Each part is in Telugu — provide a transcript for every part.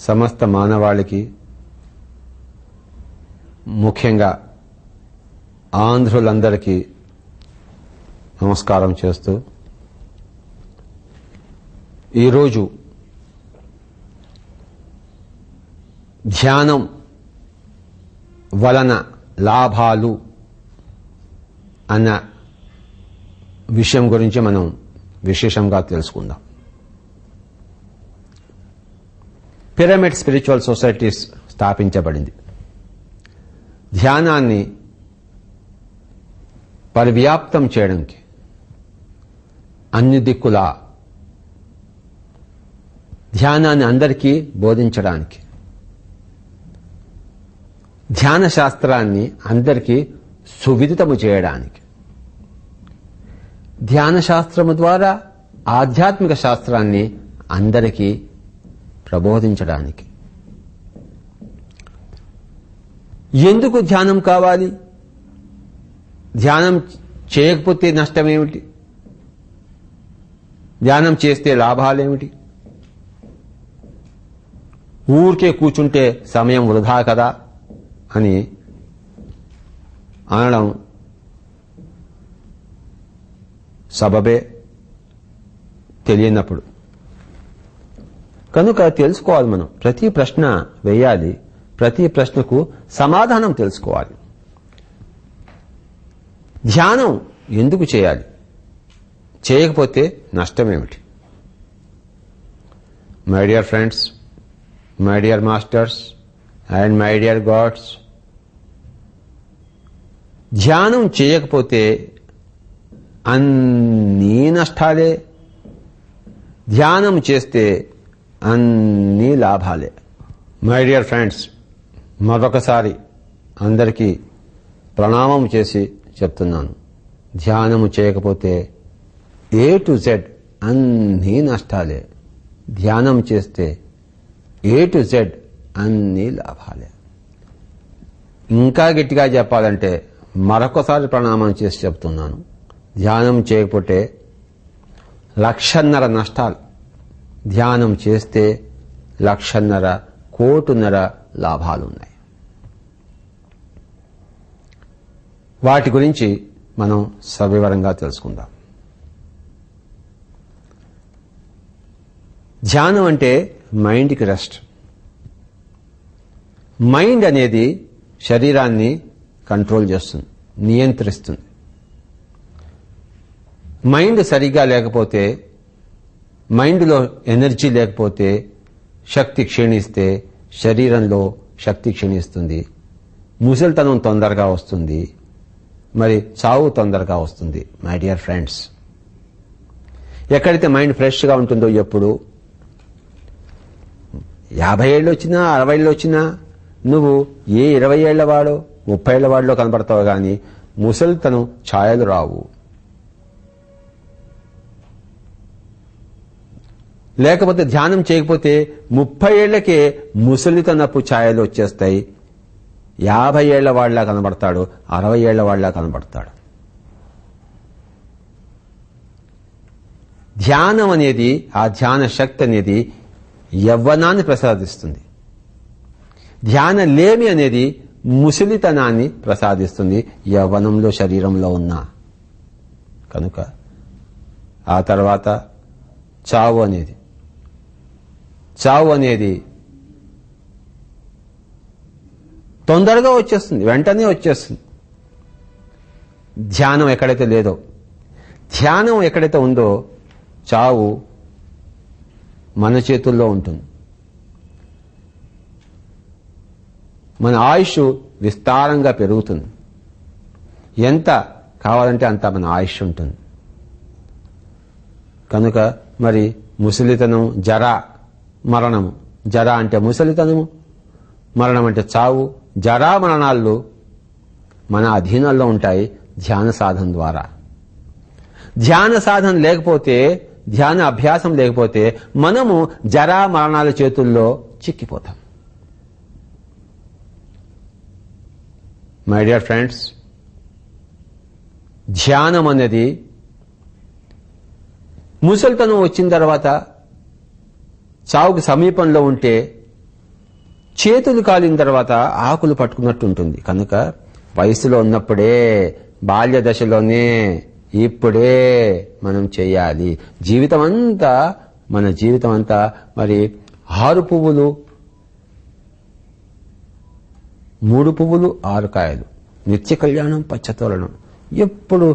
సమస్త మానవాళికి, ముఖ్యంగా ఆంధ్రులందరికీ నమస్కారం చేస్తూ, ఈరోజు ధ్యానం వలన లాభాలు అన్న విషయం గురించి మనం విశేషంగా తెలుసుకుందాం. పిరమిడ్ స్పిరిచువల్ సొసైటీస్ స్థాపించబడింది. ధ్యానాన్ని పరివ్యాప్తం చేయడానికి, అన్ని దిక్కుల ధ్యానాన్ని అందరికీ బోధించడానికి, ధ్యాన శాస్త్రాన్ని అందరికీ సువిదితము చేయడానికి, ధ్యాన శాస్త్రము ద్వారా ఆధ్యాత్మిక శాస్త్రాన్ని అందరికీ ప్రబోధించడానికి. ఎందుకు ధ్యానం కావాలి? ధ్యానం చేయకపోతే నష్టమేమిటి? ధ్యానం చేస్తే లాభాలేమిటి? ఊరికే కూర్చుంటే సమయం వృధా కదా అని అనడం సబబే తెలియనప్పుడు. కనుక తెలుసుకోవాలి. మనం ప్రతి ప్రశ్న వేయాలి, ప్రతి ప్రశ్నకు సమాధానం తెలుసుకోవాలి. ధ్యానం ఎందుకు చేయాలి? చేయకపోతే నష్టమేమిటి? My dear friends, my dear masters and my dear gods, ధ్యానం చేయకపోతే అన్నీ నష్టాలే, ధ్యానం చేస్తే అన్నీ లాభాలే. మై డియర్ ఫ్రెండ్స్, మరొకసారి అందరికీ ప్రణామం చేసి చెప్తున్నాను, ధ్యానము చేయకపోతే ఏ టు జెడ్ అన్నీ నష్టాలే, ధ్యానం చేస్తే ఏ టు జెడ్ అన్నీ లాభాలే. ఇంకా గట్టిగా చెప్పాలంటే మరొకసారి ప్రణామం చేసి చెప్తున్నాను, ధ్యానం చేయకపోతే 1,50,000 నష్టాలు, ధ్యానం చేస్తే 1,50,000 కోటిన్నర లాభాలున్నాయి. వాటి గురించి మనం సవివరంగా తెలుసుకుందాం. ధ్యానం అంటే మైండ్కి రెస్ట్. మైండ్ అనేది శరీరాన్ని కంట్రోల్ చేస్తుంది, నియంత్రిస్తుంది. మైండ్ సరిగా లేకపోతే, మైండ్లో ఎనర్జీ లేకపోతే శక్తి క్షీణిస్తే శరీరంలో శక్తి క్షీణిస్తుంది, ముసలితనం తొందరగా వస్తుంది, మరి చావు తొందరగా వస్తుంది. మై డియర్ ఫ్రెండ్స్, ఎక్కడైతే మైండ్ ఫ్రెష్గా ఉంటుందో, ఎప్పుడు 50 ఏళ్ళు వచ్చినా 60 ఏళ్ళు వచ్చినా నువ్వు ఏ 20 ఏళ్ల వాడో 30 ఏళ్ల వాడిలో కనబడతావు, కానీ ముసలితనం ఛాయలు రావు. లేకపోతే ధ్యానం చేయకపోతే 30 ఏళ్లకే ముసలితనపు ఛాయలు వచ్చేస్తాయి. 50 ఏళ్ల వాడిలా కనబడతాడు, 60 ఏళ్ల వాడిలా కనబడతాడు. ధ్యానం అనేది, ఆ ధ్యాన శక్తి అనేది యవ్వనాన్ని ప్రసాదిస్తుంది. ధ్యాన లేమి అనేది ముసలితనాన్ని ప్రసాదిస్తుంది యవ్వనంలో, శరీరంలో ఉన్న. కనుక ఆ తర్వాత చావు అనేది తొందరగా వచ్చేస్తుంది, వెంటనే వచ్చేస్తుంది. ధ్యానం ఎక్కడైతే లేదో, ధ్యానం ఎక్కడైతే ఉందో, చావు మన చేతుల్లో ఉంటుంది. మన ఆయుష్ విస్తారంగా పెరుగుతుంది. ఎంత కావాలంటే అంత మన ఆయుష్ ఉంటుంది. కనుక మరి ముసలితనం, జర, మరణము. జర అంటే ముసలితనము, మరణం అంటే చావు. జరా మరణాలు మన అధీనంలో ఉంటాయి ధ్యాన సాధన ద్వారా. ధ్యాన సాధన లేకపోతే, ధ్యాన అభ్యాసం లేకపోతే మనము జరా మరణాల చేతుల్లో చిక్కిపోతాం. మై డియర్ ఫ్రెండ్స్, ధ్యానం అనేది ముసలితనం వచ్చిన తర్వాత చావుకు సమీపంలో ఉంటే చేతులు కాలిన తర్వాత ఆకులు పట్టుకున్నట్టు ఉంటుంది. కనుక వయసులో ఉన్నప్పుడే, బాల్య దశలోనే, ఇప్పుడే మనం చేయాలి. మన జీవితం అంతా మరి 6 పువ్వులు 3 పువ్వులు 6 కాయలు, నిత్య కళ్యాణం పచ్చతోరణం. ఎప్పుడు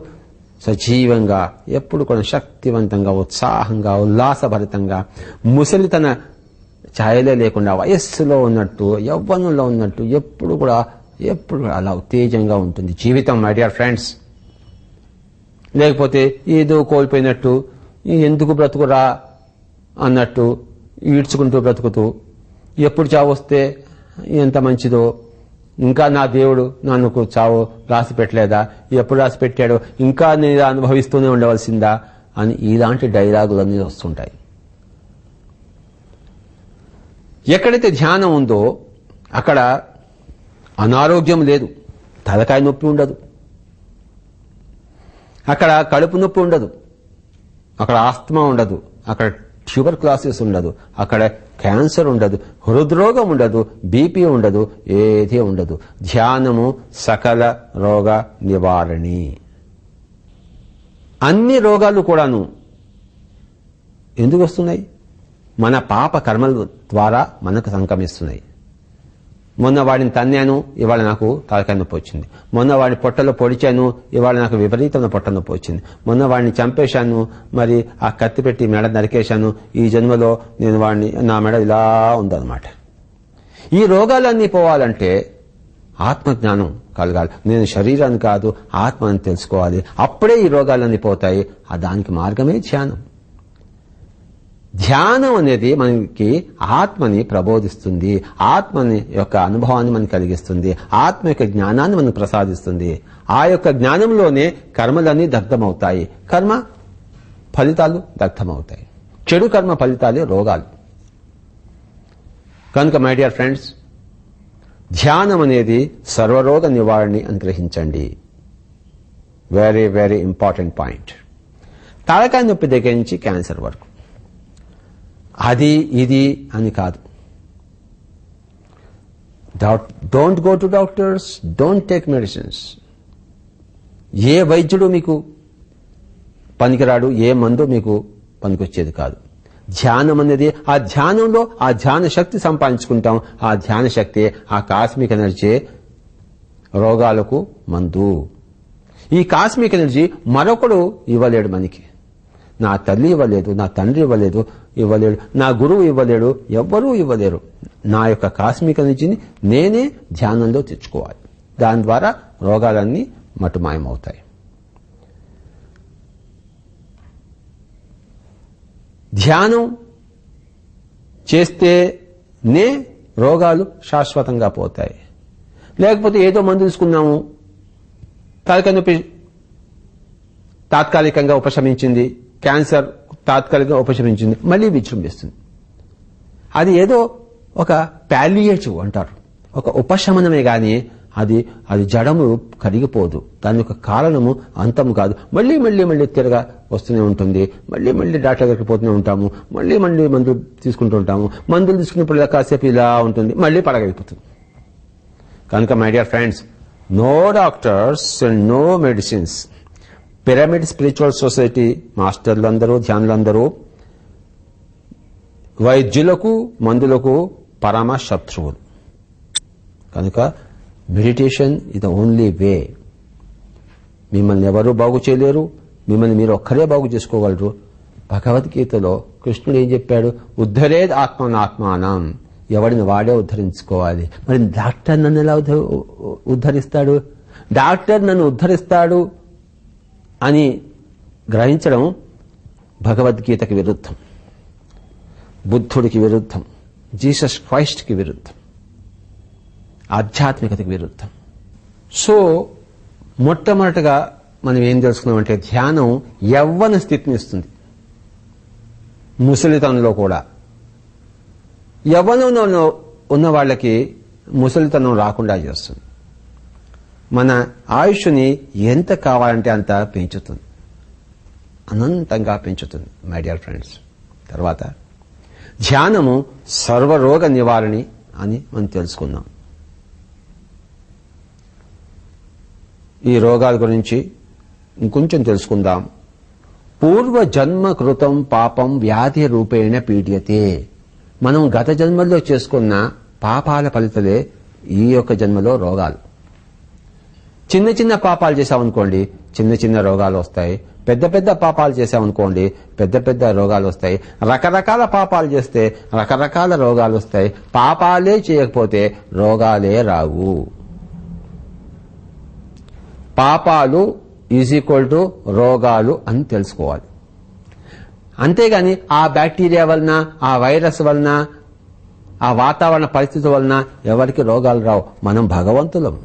సజీవంగా, ఎప్పుడు కూడా శక్తివంతంగా, ఉత్సాహంగా, ఉల్లాసభరితంగా, ముసలితన ఛాయలే లేకుండా వయస్సులో ఉన్నట్టు, యవ్వనంలో ఉన్నట్టు ఎప్పుడు కూడా అలా ఉత్తేజంగా ఉంటుంది జీవితం. మై డియర్ ఫ్రెండ్స్, లేకపోతే ఏదో కోల్పోయినట్టు, ఎందుకు బ్రతుకురా అన్నట్టు ఈడ్చుకుంటూ బ్రతుకుతూ, ఎప్పుడు చావు వస్తే ఎంత మంచిదో, ఇంకా నా దేవుడు నన్ను చావు రాసి పెట్టలేదా, ఎప్పుడు రాసి పెట్టాడో, ఇంకా నేను అనుభవిస్తూనే ఉండవలసిందా అని ఇలాంటి డైలాగులన్నీ వస్తుంటాయి. ఎక్కడైతే ధ్యానం ఉందో అక్కడ అనారోగ్యం లేదు, తలకాయ నొప్పి ఉండదు, అక్కడ కడుపు నొప్పి ఉండదు, అక్కడ ఆస్తమా ఉండదు, అక్కడ ట్యూబర్ క్లాసిస్ ఉండదు, అక్కడ క్యాన్సర్ ఉండదు, హృద్రోగం ఉండదు, బీపీ ఉండదు, ఏదీ ఉండదు. ధ్యానము సకల రోగ నివారణి. అన్ని రోగాలు కూడాను ఎందుకు వస్తున్నాయి? మన పాప కర్మల ద్వారా మనకు సంక్రమిస్తున్నాయి. మొన్న వాడిని తన్నాను, ఇవాళ నాకు తలకాయ నొప్పి వచ్చింది. మొన్న వాడిని పొట్టలో పొడిచాను, ఇవాళ నాకు విపరీతమైన పొట్ట నొప్పి వచ్చింది. మొన్న వాడిని చంపేశాను, మరి ఆ కత్తి పెట్టి మెడ నరికేశాను, ఈ జన్మలో నేను నా మెడ ఇలా ఉందన్నమాట. ఈ రోగాలన్నీ పోవాలంటే ఆత్మజ్ఞానం కలగాలి. నేను శరీరాన్ని కాదు, ఆత్మని తెలుసుకోవాలి. అప్పుడే ఈ రోగాలన్నీ పోతాయి. దానికి మార్గమే ధ్యానం. ధ్యానం అనేది మనకి ఆత్మని ప్రబోధిస్తుంది, ఆత్మని యొక్క అనుభవాన్ని మనకు కలిగిస్తుంది, ఆత్మ యొక్క జ్ఞానాన్ని మనకు ప్రసాదిస్తుంది. ఆ యొక్క జ్ఞానంలోనే కర్మలన్నీ దగ్ధమవుతాయి, కర్మ ఫలితాలు దగ్ధమవుతాయి. చెడు కర్మ ఫలితాలే రోగాలు. కనుక మై డియర్ ఫ్రెండ్స్, ధ్యానం అనేది సర్వరోగ నివారణి అని గ్రహించండి. Very very important point. తలకాయ నొప్పి దగ్గర నుంచి క్యాన్సర్ వరకు, అది ఇది అని కాదు. Don't go to doctors, don't take medicines. ఏ వైద్యుడు మీకు పనికిరాడు, ఏ మందు మీకు పనికొచ్చేది కాదు. ధ్యానం అనేది, ఆ ధ్యానంలో ఆ ధ్యాన శక్తి సంపాదించుకుంటాం. ఆ ధ్యాన శక్తి, ఆ కాస్మిక్ ఎనర్జీ రోగాలకు మందు. ఈ కాస్మిక్ ఎనర్జీ మరొకడు ఇవ్వలేడు మనకి. నా తల్లి ఇవ్వలేదు, నా తండ్రి ఇవ్వలేడు, నా గురువు ఇవ్వలేడు, ఎవ్వరూ ఇవ్వలేరు. నా యొక్క కాస్మిక్ ఎనర్జీని నేనే ధ్యానంలో తెచ్చుకోవాలి. దాని ద్వారా రోగాలన్నీ మటుమాయమవుతాయి. ధ్యానం చేస్తేనే రోగాలు శాశ్వతంగా పోతాయి. లేకపోతే ఏదో మందు తీసుకున్నాము, తలకాయ నొప్పి తాత్కాలికంగా ఉపశమించింది, క్యాన్సర్ తాత్కాలికంగా ఉపశమించింది, మళ్ళీ విజృంభిస్తుంది. అది ఏదో ఒక పాలియేటివ్ అంటారు, ఒక ఉపశమనమే గాని అది జడము కరిగిపోదు. దాని యొక్క కారణము అంతము కాదు. మళ్ళీ మళ్ళీ మళ్ళీ తిరగా వస్తూనే ఉంటుంది. మళ్ళీ మళ్ళీ డాక్టర్ దగ్గరికి పోతూనే ఉంటాము, మళ్ళీ మళ్ళీ మందులు తీసుకుంటూ ఉంటాము. మందులు తీసుకున్నప్పుడు కాసేపు ఇలా ఉంటుంది, మళ్ళీ పడగలిపోతుంది. కనుక my dear friends, no doctors and no medicines. Pyramid spiritual society మాస్టర్లందరూ, ధ్యానులందరూ వైద్యులకు, మందులకు పరమ శత్రువులు. కనుక meditation is the only way. మిమ్మల్ని ఎవరూ బాగు చేయలేరు, మిమ్మల్ని మీరు ఒక్కరే బాగు చేసుకోగలరు. భగవద్గీతలో కృష్ణుడు ఏం చెప్పాడు? ఉద్ధరేద్ ఆత్మనాత్మానం. ఎవడిని వాడే ఉద్ధరించుకోవాలి. మరి డాక్టర్ నన్ను ఎలా ఉద్ధరిస్తాడు? డాక్టర్ నన్ను ఉద్ధరిస్తాడు అని గ్రహించడం భగవద్గీతకి విరుద్ధం, బుద్ధుడికి విరుద్ధం, జీసస్ క్రైస్ట్కి విరుద్ధం, ఆధ్యాత్మికతకి విరుద్ధం. సో మొట్టమొదటిగా మనం ఏం తెలుసుకున్నామంటే, ధ్యానం యవ్వన స్థితిని ఇస్తుంది. ముసలితనంలో కూడా యవ్వనంలో ఉన్న వాళ్ళకి ముసలితనం రాకుండా చేస్తుంది. మన ఆయుష్ని ఎంత కావాలంటే అంత పెంచుతుంది, అనంతంగా పెంచుతుంది మై డియర్ ఫ్రెండ్స్. తర్వాత ధ్యానము సర్వరోగ నివారణి అని మనం తెలుసుకుందాం. ఈ రోగాల గురించి ఇంకొంచెం తెలుసుకుందాం. పూర్వ జన్మ కృతం పాపం వ్యాధి రూపేణ పీడ్యతే. మనం గత జన్మల్లో చేసుకున్న పాపాల ఫలితలే ఈ యొక్క జన్మలో రోగాలు. చిన్న చిన్న పాపాలు చేశామనుకోండి, చిన్న చిన్న రోగాలు వస్తాయి. పెద్ద పెద్ద పాపాలు చేశామనుకోండి, పెద్ద పెద్ద రోగాలు వస్తాయి. రకరకాల పాపాలు చేస్తే రకరకాల రోగాలు వస్తాయి. పాపాలే చేయకపోతే రోగాలే రావు. పాపాలు = రోగాలు అని తెలుసుకోవాలి. అంతేగాని ఆ బ్యాక్టీరియా వలన, ఆ వైరస్ వలన, ఆ వాతావరణ పరిస్థితి వలన ఎవరికి రోగాలు రావు. మనం భగవంతులం.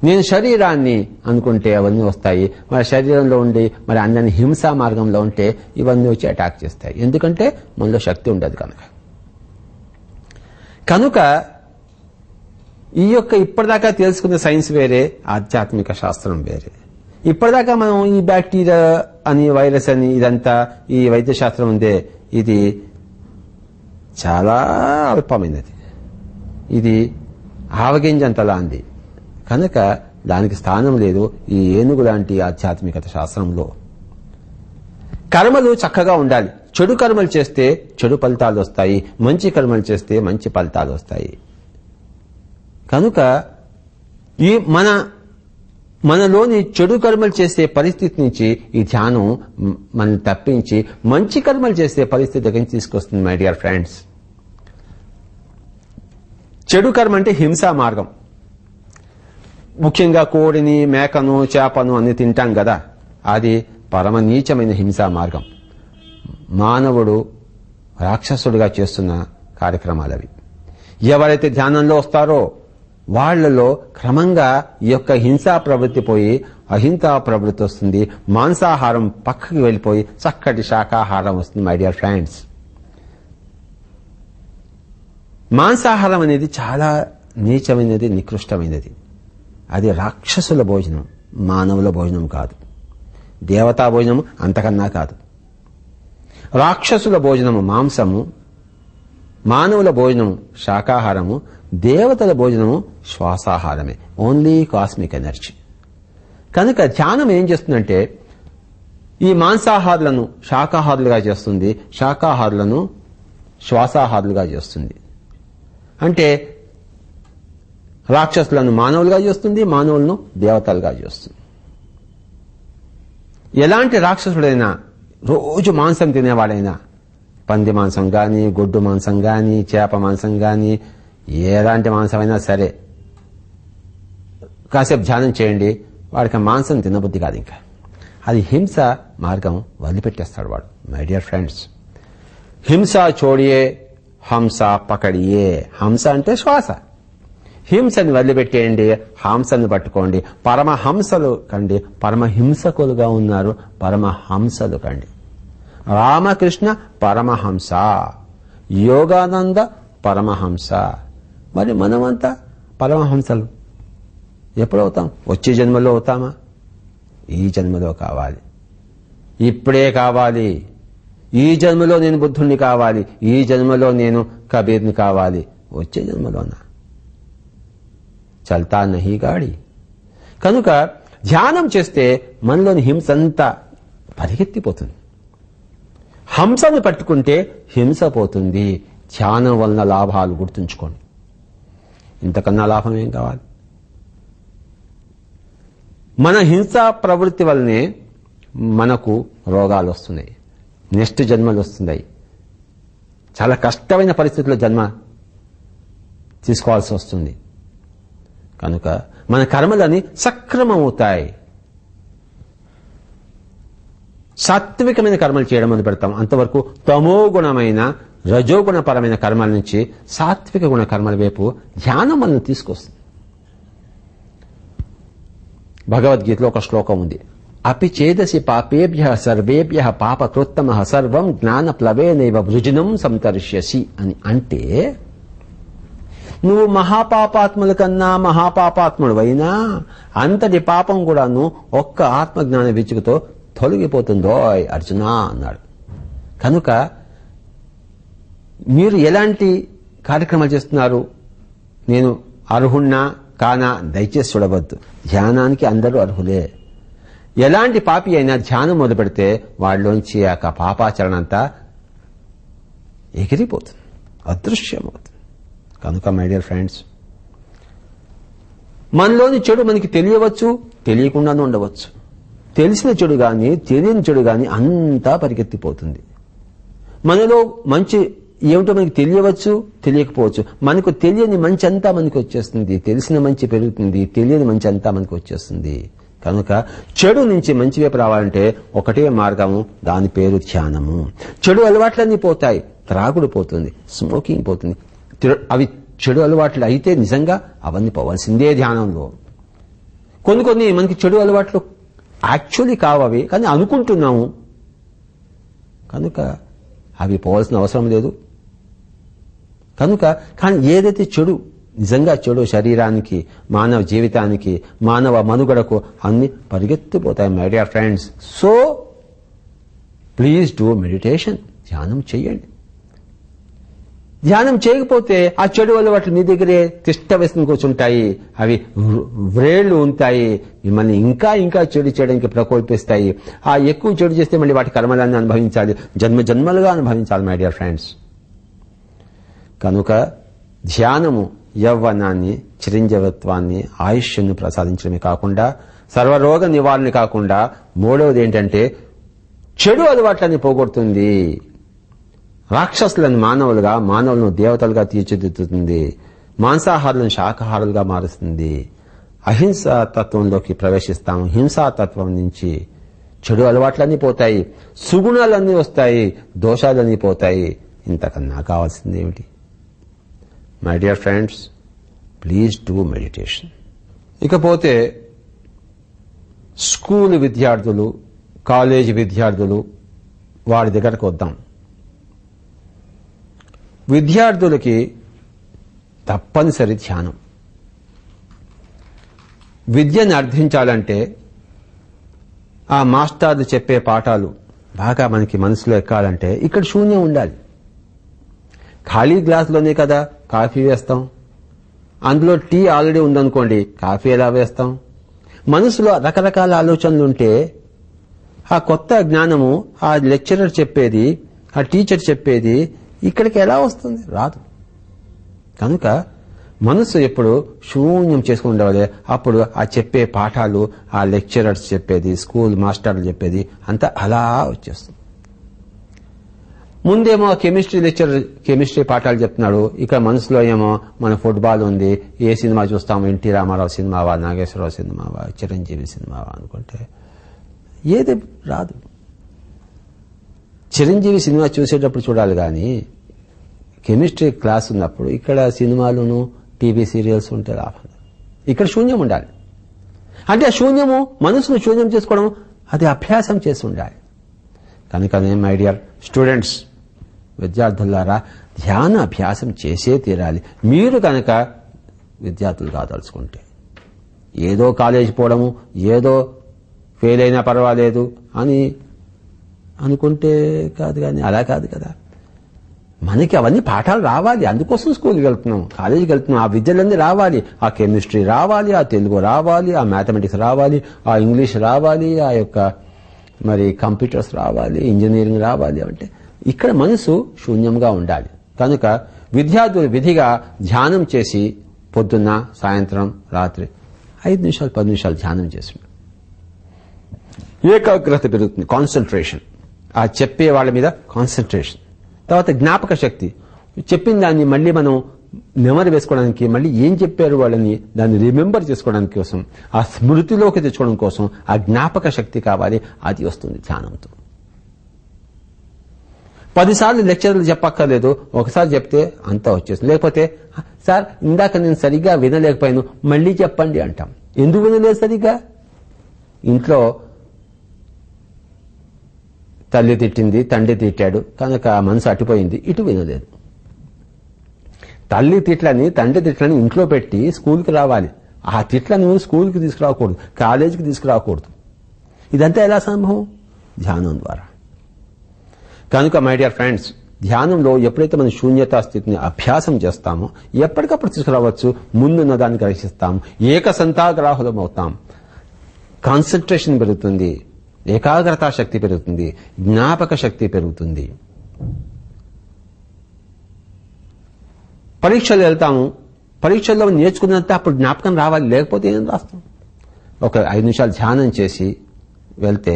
నేను శరీరాన్ని అనుకుంటే అవన్నీ వస్తాయి. మరి శరీరంలో ఉండి మరి అందరినీ హింసా మార్గంలో ఉంటే ఇవన్నీ వచ్చి అటాక్ చేస్తాయి. ఎందుకంటే మనలో శక్తి ఉండదు కనుక ఈ యొక్క ఇప్పటిదాకా తెలుసుకున్న సైన్స్ వేరే, ఆధ్యాత్మిక శాస్త్రం వేరే. ఇప్పటిదాకా మనం ఈ బ్యాక్టీరియా అని, వైరస్ అని, ఇదంతా ఈ వైద్య శాస్త్రం ఉందే, ఇది చాలా అల్పమైనది. ఇది ఆవగింజంతలా అంది. కనుక దానికి స్థానం లేదు ఈ ఏనుగు లాంటి ఆధ్యాత్మికత శాస్త్రంలో. కర్మలు చక్కగా ఉండాలి. చెడు కర్మలు చేస్తే చెడు ఫలితాలు వస్తాయి, మంచి కర్మలు చేస్తే మంచి ఫలితాలు వస్తాయి. కనుక ఈ మనలోని చెడు కర్మలు చేసే పరిస్థితి నుంచి ఈ ధ్యానం మనం తప్పించి మంచి కర్మలు చేసే పరిస్థితి దగ్గర తీసుకొస్తుంది. మై డియర్ ఫ్రెండ్స్, చెడు కర్మ అంటే హింసా మార్గం. ముఖ్యంగా కోడిని, మేకను, చేపను అన్ని తింటాం కదా, అది పరమ నీచమైన హింసా మార్గం. మానవుడు రాక్షసుడిగా చేస్తున్న కార్యక్రమాలు అవి. ఎవరైతే ధ్యానంలో వస్తారో వాళ్లలో క్రమంగా ఈ యొక్క హింసా ప్రవృత్తి పోయి అహింసా ప్రవృత్తి వస్తుంది. మాంసాహారం పక్కకి వెళ్ళిపోయి చక్కటి శాకాహారం వస్తుంది. మై డియర్ ఫ్రెండ్స్, మాంసాహారం అనేది చాలా నీచమైనది, నికృష్టమైనది. అది రాక్షసుల భోజనం, మానవుల భోజనం కాదు. దేవతా భోజనం అంతకన్నా కాదు. రాక్షసుల భోజనము మాంసము, మానవుల భోజనము శాకాహారము, దేవతల భోజనము శ్వాసాహారమే, ఓన్లీ కాస్మిక్ ఎనర్జీ. కనుక ధ్యానం ఏం చేస్తుందంటే ఈ మాంసాహారులను శాకాహారులుగా చేస్తుంది, శాకాహారులను శ్వాసాహారులుగా చేస్తుంది. అంటే రాక్షసులను మానవులుగా చేస్తుంది, మానవులను దేవతలుగా చేస్తుంది. ఎలాంటి రాక్షసుడైనా, రోజు మాంసం తినేవాడైనా, పంది మాంసం కానీ, గొడ్డు మాంసం కానీ, చేప మాంసం కానీ, ఎలాంటి మాంసమైనా సరే కాసేపు ధ్యానం చేయండి, వాడికి మాంసం తినబుద్ధి కాదు. ఇంకా అది హింస మార్గం వదిలిపెట్టేస్తాడు వాడు. మై డియర్ ఫ్రెండ్స్, హింస చోడియే హంస పకడియే. హంస అంటే శ్వాస. హింసని వదిలిపెట్టేయండి, హంసను పట్టుకోండి. పరమహంసలు కండి, పరమహింసకులుగా ఉన్నారు, పరమహంసలు కండి. రామకృష్ణ పరమహంస, యోగానంద పరమహంస. మరి మనమంతా పరమహంసలు ఎప్పుడవుతాం? వచ్చే జన్మలో అవుతామా? ఈ జన్మలో కావాలి, ఇప్పుడే కావాలి. ఈ జన్మలో నేను బుద్ధుణ్ణి కావాలి, ఈ జన్మలో నేను కబీర్ని కావాలి. వచ్చే జన్మలోనా? చల్తా నహీ గాడి. కనుక ధ్యానం చేస్తే మనలోని హింస అంతా పరిగెత్తిపోతుంది. హంసను పట్టుకుంటే హింస పోతుంది. ధ్యానం వలన లాభాలు గుర్తుంచుకోండి. ఇంతకన్నా లాభం ఏం కావాలి? మన హింసా ప్రవృత్తి వల్లనే మనకు రోగాలు వస్తున్నాయి, నెక్స్ట్ జన్మలు వస్తున్నాయి. చాలా కష్టమైన పరిస్థితుల్లో జన్మ తీసుకోవాల్సి వస్తుంది. కనుక మన కర్మలని సక్రమమవుతాయి. సాత్వికమైన కర్మలు చేయడం మొదలు పెడతాం. అంతవరకు తమోగుణమైన, రజోగుణపరమైన కర్మల నుంచి సాత్విక గుణ కర్మల వైపు ధ్యానం మనల్ని తీసుకొస్తుంది. భగవద్గీతలో ఒక శ్లోకం ఉంది, అపి చేదసి పాపేభ్య సర్వేభ్య పాపకృత్తమ సర్వం జ్ఞాన ప్లవేనైవ వృజినం సంతరిష్యసి అని. అంటే నువ్వు మహాపాపాత్ముల కన్నా మహాపాపాత్ముడు అయినా అంతటి పాపం కూడాను ఒక్క ఆత్మజ్ఞాన విచ్చుకతో తొలగిపోతుందో అర్జున అన్నాడు. కనుక మీరు ఎలాంటి కార్యక్రమాలు చేస్తున్నారు. నేను అర్హున్నా కానా దయచేసి చూడవద్దు. ధ్యానానికి అందరూ అర్హులే. ఎలాంటి పాపి అయినా ధ్యానం మొదలు పెడితే వాళ్ళలోంచి ఆ పాపాచరణ అంతా ఎగిరిపోతుంది, అదృశ్యమవుతుంది. కనుక మై డియర్ ఫ్రెండ్స్, మనలోని చెడు మనకి తెలియవచ్చు, తెలియకుండానే ఉండవచ్చు. తెలిసిన చెడు గాని తెలియని చెడు గాని అంతా పరిగెత్తిపోతుంది. మనలో మంచి ఏమిటో మనకి తెలియవచ్చు, తెలియకపోవచ్చు. మనకు తెలియని మంచి అంతా మనకు వచ్చేస్తుంది, తెలిసిన మంచి పెరుగుతుంది, తెలియని మంచి అంతా మనకు వచ్చేస్తుంది. కనుక చెడు నుంచి మంచి వైపు రావాలంటే ఒకటే మార్గము, దాని పేరు ధ్యానము. చెడు అలవాట్లన్నీ పోతాయి. త్రాగుడు పోతుంది, స్మోకింగ్ పోతుంది. అవి చెడు అలవాట్లు అయితే నిజంగా అవన్నీ పోవాల్సిందే ధ్యానంలో. కొన్ని మనకి చెడు అలవాట్లు యాక్చువల్లీ కావవి, కానీ అనుకుంటున్నాము. కనుక అవి పోవాల్సిన అవసరం లేదు. కనుక కానీ ఏదైతే చెడు, నిజంగా చెడు శరీరానికి, మానవ జీవితానికి, మానవ మనుగడకు అన్ని పరిగెత్తిపోతాయి my dear friends. So please do meditation. ధ్యానం చేయండి. ధ్యానం చేయకపోతే ఆ చెడు అలవాట్లు మీ దగ్గరే తిష్ట వేసుకుని కూర్చుంటాయి. అవి వ్రేళ్లు ఉంటాయి, మిమ్మల్ని ఇంకా ఇంకా చెడు చేయడానికి ప్రకోల్పిస్తాయి. ఆ ఎక్కువ చెడు చేస్తే మళ్ళీ వాటి కర్మలాన్ని అనుభవించాలి, జన్మ జన్మలుగా అనుభవించాలి మై డియర్ ఫ్రెండ్స్. కనుక ధ్యానము యవ్వనాన్ని, చిరంజీవత్వాన్ని, ఆయుష్ను ప్రసాదించడమే కాకుండా సర్వరోగ నివారణ కాకుండా మూడవది ఏంటంటే చెడు అలవాట్లని పోగొడుతుంది. రాక్షసులను మానవులుగా, మానవులను దేవతలుగా తీర్చిదిద్దుతుంది. మాంసాహారులను శాకాహారులుగా మారుస్తుంది. అహింసా తత్వంలోకి ప్రవేశిస్తాము. హింసాతత్వం నుంచి చెడు అలవాట్లన్నీ పోతాయి, సుగుణాలన్నీ వస్తాయి, దోషాలన్నీ పోతాయి. ఇంతకన్నా కావాల్సింది ఏమిటి? My dear friends, please do meditation. ఇకపోతే స్కూల్ విద్యార్థులు, కాలేజీ విద్యార్థులు, వారి దగ్గరకు వద్దాం. విద్యార్థులకి తప్పనిసరి ధ్యానం. విద్యను అర్థించాలంటే ఆ మాస్టర్లు చెప్పే పాఠాలు బాగా మనకి మనసులో ఎక్కాలంటే ఇక్కడ శూన్యం ఉండాలి. ఖాళీ గ్లాసులోనే కదా కాఫీ వేస్తాం, అందులో టీ ఆల్రెడీ ఉందనుకోండి, కాఫీ ఎలా వేస్తాం? మనసులో రకరకాల ఆలోచనలు ఉంటే ఆ కొత్త జ్ఞానము, ఆ లెక్చరర్ చెప్పేది, ఆ టీచర్ చెప్పేది ఇక్కడికి ఎలా వస్తుంది? రాదు. కనుక మనసు ఎప్పుడు శూన్యం చేసుకుని ఉండవాలి. అప్పుడు ఆ చెప్పే పాఠాలు, ఆ లెక్చరర్స్ చెప్పేది, స్కూల్ మాస్టర్లు చెప్పేది అంతా అలా వచ్చేస్తుంది. ముందేమో కెమిస్ట్రీ లెక్చరర్ కెమిస్ట్రీ పాఠాలు చెప్తున్నాడు, ఇక్కడ మనసులో ఏమో మన ఫుట్బాల్ ఉంది, ఏ సినిమా చూస్తాము, ఎన్టీ రామారావు సినిమావా, నాగేశ్వరరావు సినిమావా, చిరంజీవి సినిమావా అనుకుంటే ఏది రాదు. చిరంజీవి సినిమా చూసేటప్పుడు చూడాలి కానీ కెమిస్ట్రీ క్లాస్ ఉన్నప్పుడు ఇక్కడ సినిమాలును టీవీ సీరియల్స్ ఉంటే లాభం. ఇక్కడ శూన్యం ఉండాలి. అంటే ఆ శూన్యము, మనసును శూన్యం చేసుకోవడం, అది అభ్యాసం చేసి ఉండాలి. కనుకనే మై డియర్ స్టూడెంట్స్, విద్యార్థులారా, ధ్యాన అభ్యాసం చేసే తీరాలి. మీరు కనుక విద్యార్థులు కాదలుచుకుంటే ఏదో కాలేజీ పోవడము, ఏదో ఫెయిల్ అయినా పర్వాలేదు అని అనుకుంటే కాదు. కానీ అలా కాదు కదా, మనకి అవన్నీ పాఠాలు రావాలి. అందుకోసం స్కూల్కి వెళ్తున్నాం, కాలేజీకి వెళ్తున్నాం. ఆ విద్యలన్నీ రావాలి. ఆ కెమిస్ట్రీ రావాలి, ఆ తెలుగు రావాలి, ఆ మ్యాథమెటిక్స్ రావాలి, ఆ ఇంగ్లీష్ రావాలి, ఆ యొక్క మరి కంప్యూటర్స్ రావాలి, ఇంజనీరింగ్ రావాలి. అంటే ఇక్కడ మనసు శూన్యంగా ఉండాలి. కనుక విద్యార్థులు విధిగా ధ్యానం చేసి పొద్దున్న, సాయంత్రం, రాత్రి 5 నిమిషాలు 10 నిమిషాలు ధ్యానం చేసి ఏకాగ్రత పెరుగుతుంది, కాన్సన్ట్రేషన్. ఆ చెప్పే వాళ్ళ మీద కాన్సన్ట్రేషన్. తర్వాత జ్ఞాపక శక్తి. చెప్పిన దాన్ని మళ్ళీ మనం నెమరు వేసుకోవడానికి, మళ్ళీ ఏం చెప్పారు వాళ్ళని దాన్ని రిమెంబర్ చేసుకోవడానికి కోసం, ఆ స్మృతిలోకి తెచ్చుకోవడం కోసం ఆ జ్ఞాపక శక్తి కావాలి. అది వస్తుంది ధ్యానంతో. 10 సార్లు లెక్చర్లు చెప్పక్కర్లేదు, ఒకసారి చెప్తే అంతా వచ్చేస్తుంది. లేకపోతే సార్ ఇందాక నేను సరిగ్గా వినలేకపోయాను, మళ్ళీ చెప్పండి అంటాం. ఎందుకు వినలేదు సరిగ్గా? ఇంట్లో తల్లి తిట్టింది, తండ్రి తిట్టాడు, కనుక మనసు అటుపోయింది, ఇటు వినలేదు. తల్లి తిట్లని, తండ్రి తిట్లని ఇంట్లో పెట్టి స్కూల్కి రావాలి. ఆ తిట్లను స్కూల్కి తీసుకురాకూడదు, కాలేజీకి తీసుకురాకూడదు. ఇదంతా ఎలా సంభవం? ధ్యానం ద్వారా. కనుక మై డియర్ ఫ్రెండ్స్, ధ్యానంలో ఎప్పుడైతే మనం శూన్యతా స్థితిని అభ్యాసం చేస్తామో ఎప్పటికప్పుడు తీసుకురావచ్చు, ముందున్న దాన్ని గ్రహిస్తాము, ఏకసంతాగ్రాహులం అవుతాం, కాన్సన్ట్రేషన్ పెరుగుతుంది, ఏకాగ్రతా శక్తి పెరుగుతుంది, జ్ఞాపక శక్తి పెరుగుతుంది. పరీక్షలు వెళ్తాము, పరీక్షల్లో నేర్చుకున్నంత అప్పుడు జ్ఞాపకం రావాలి, లేకపోతే ఏం రాస్తాం. ఒక 5 నిమిషాలు ధ్యానం చేసి వెళ్తే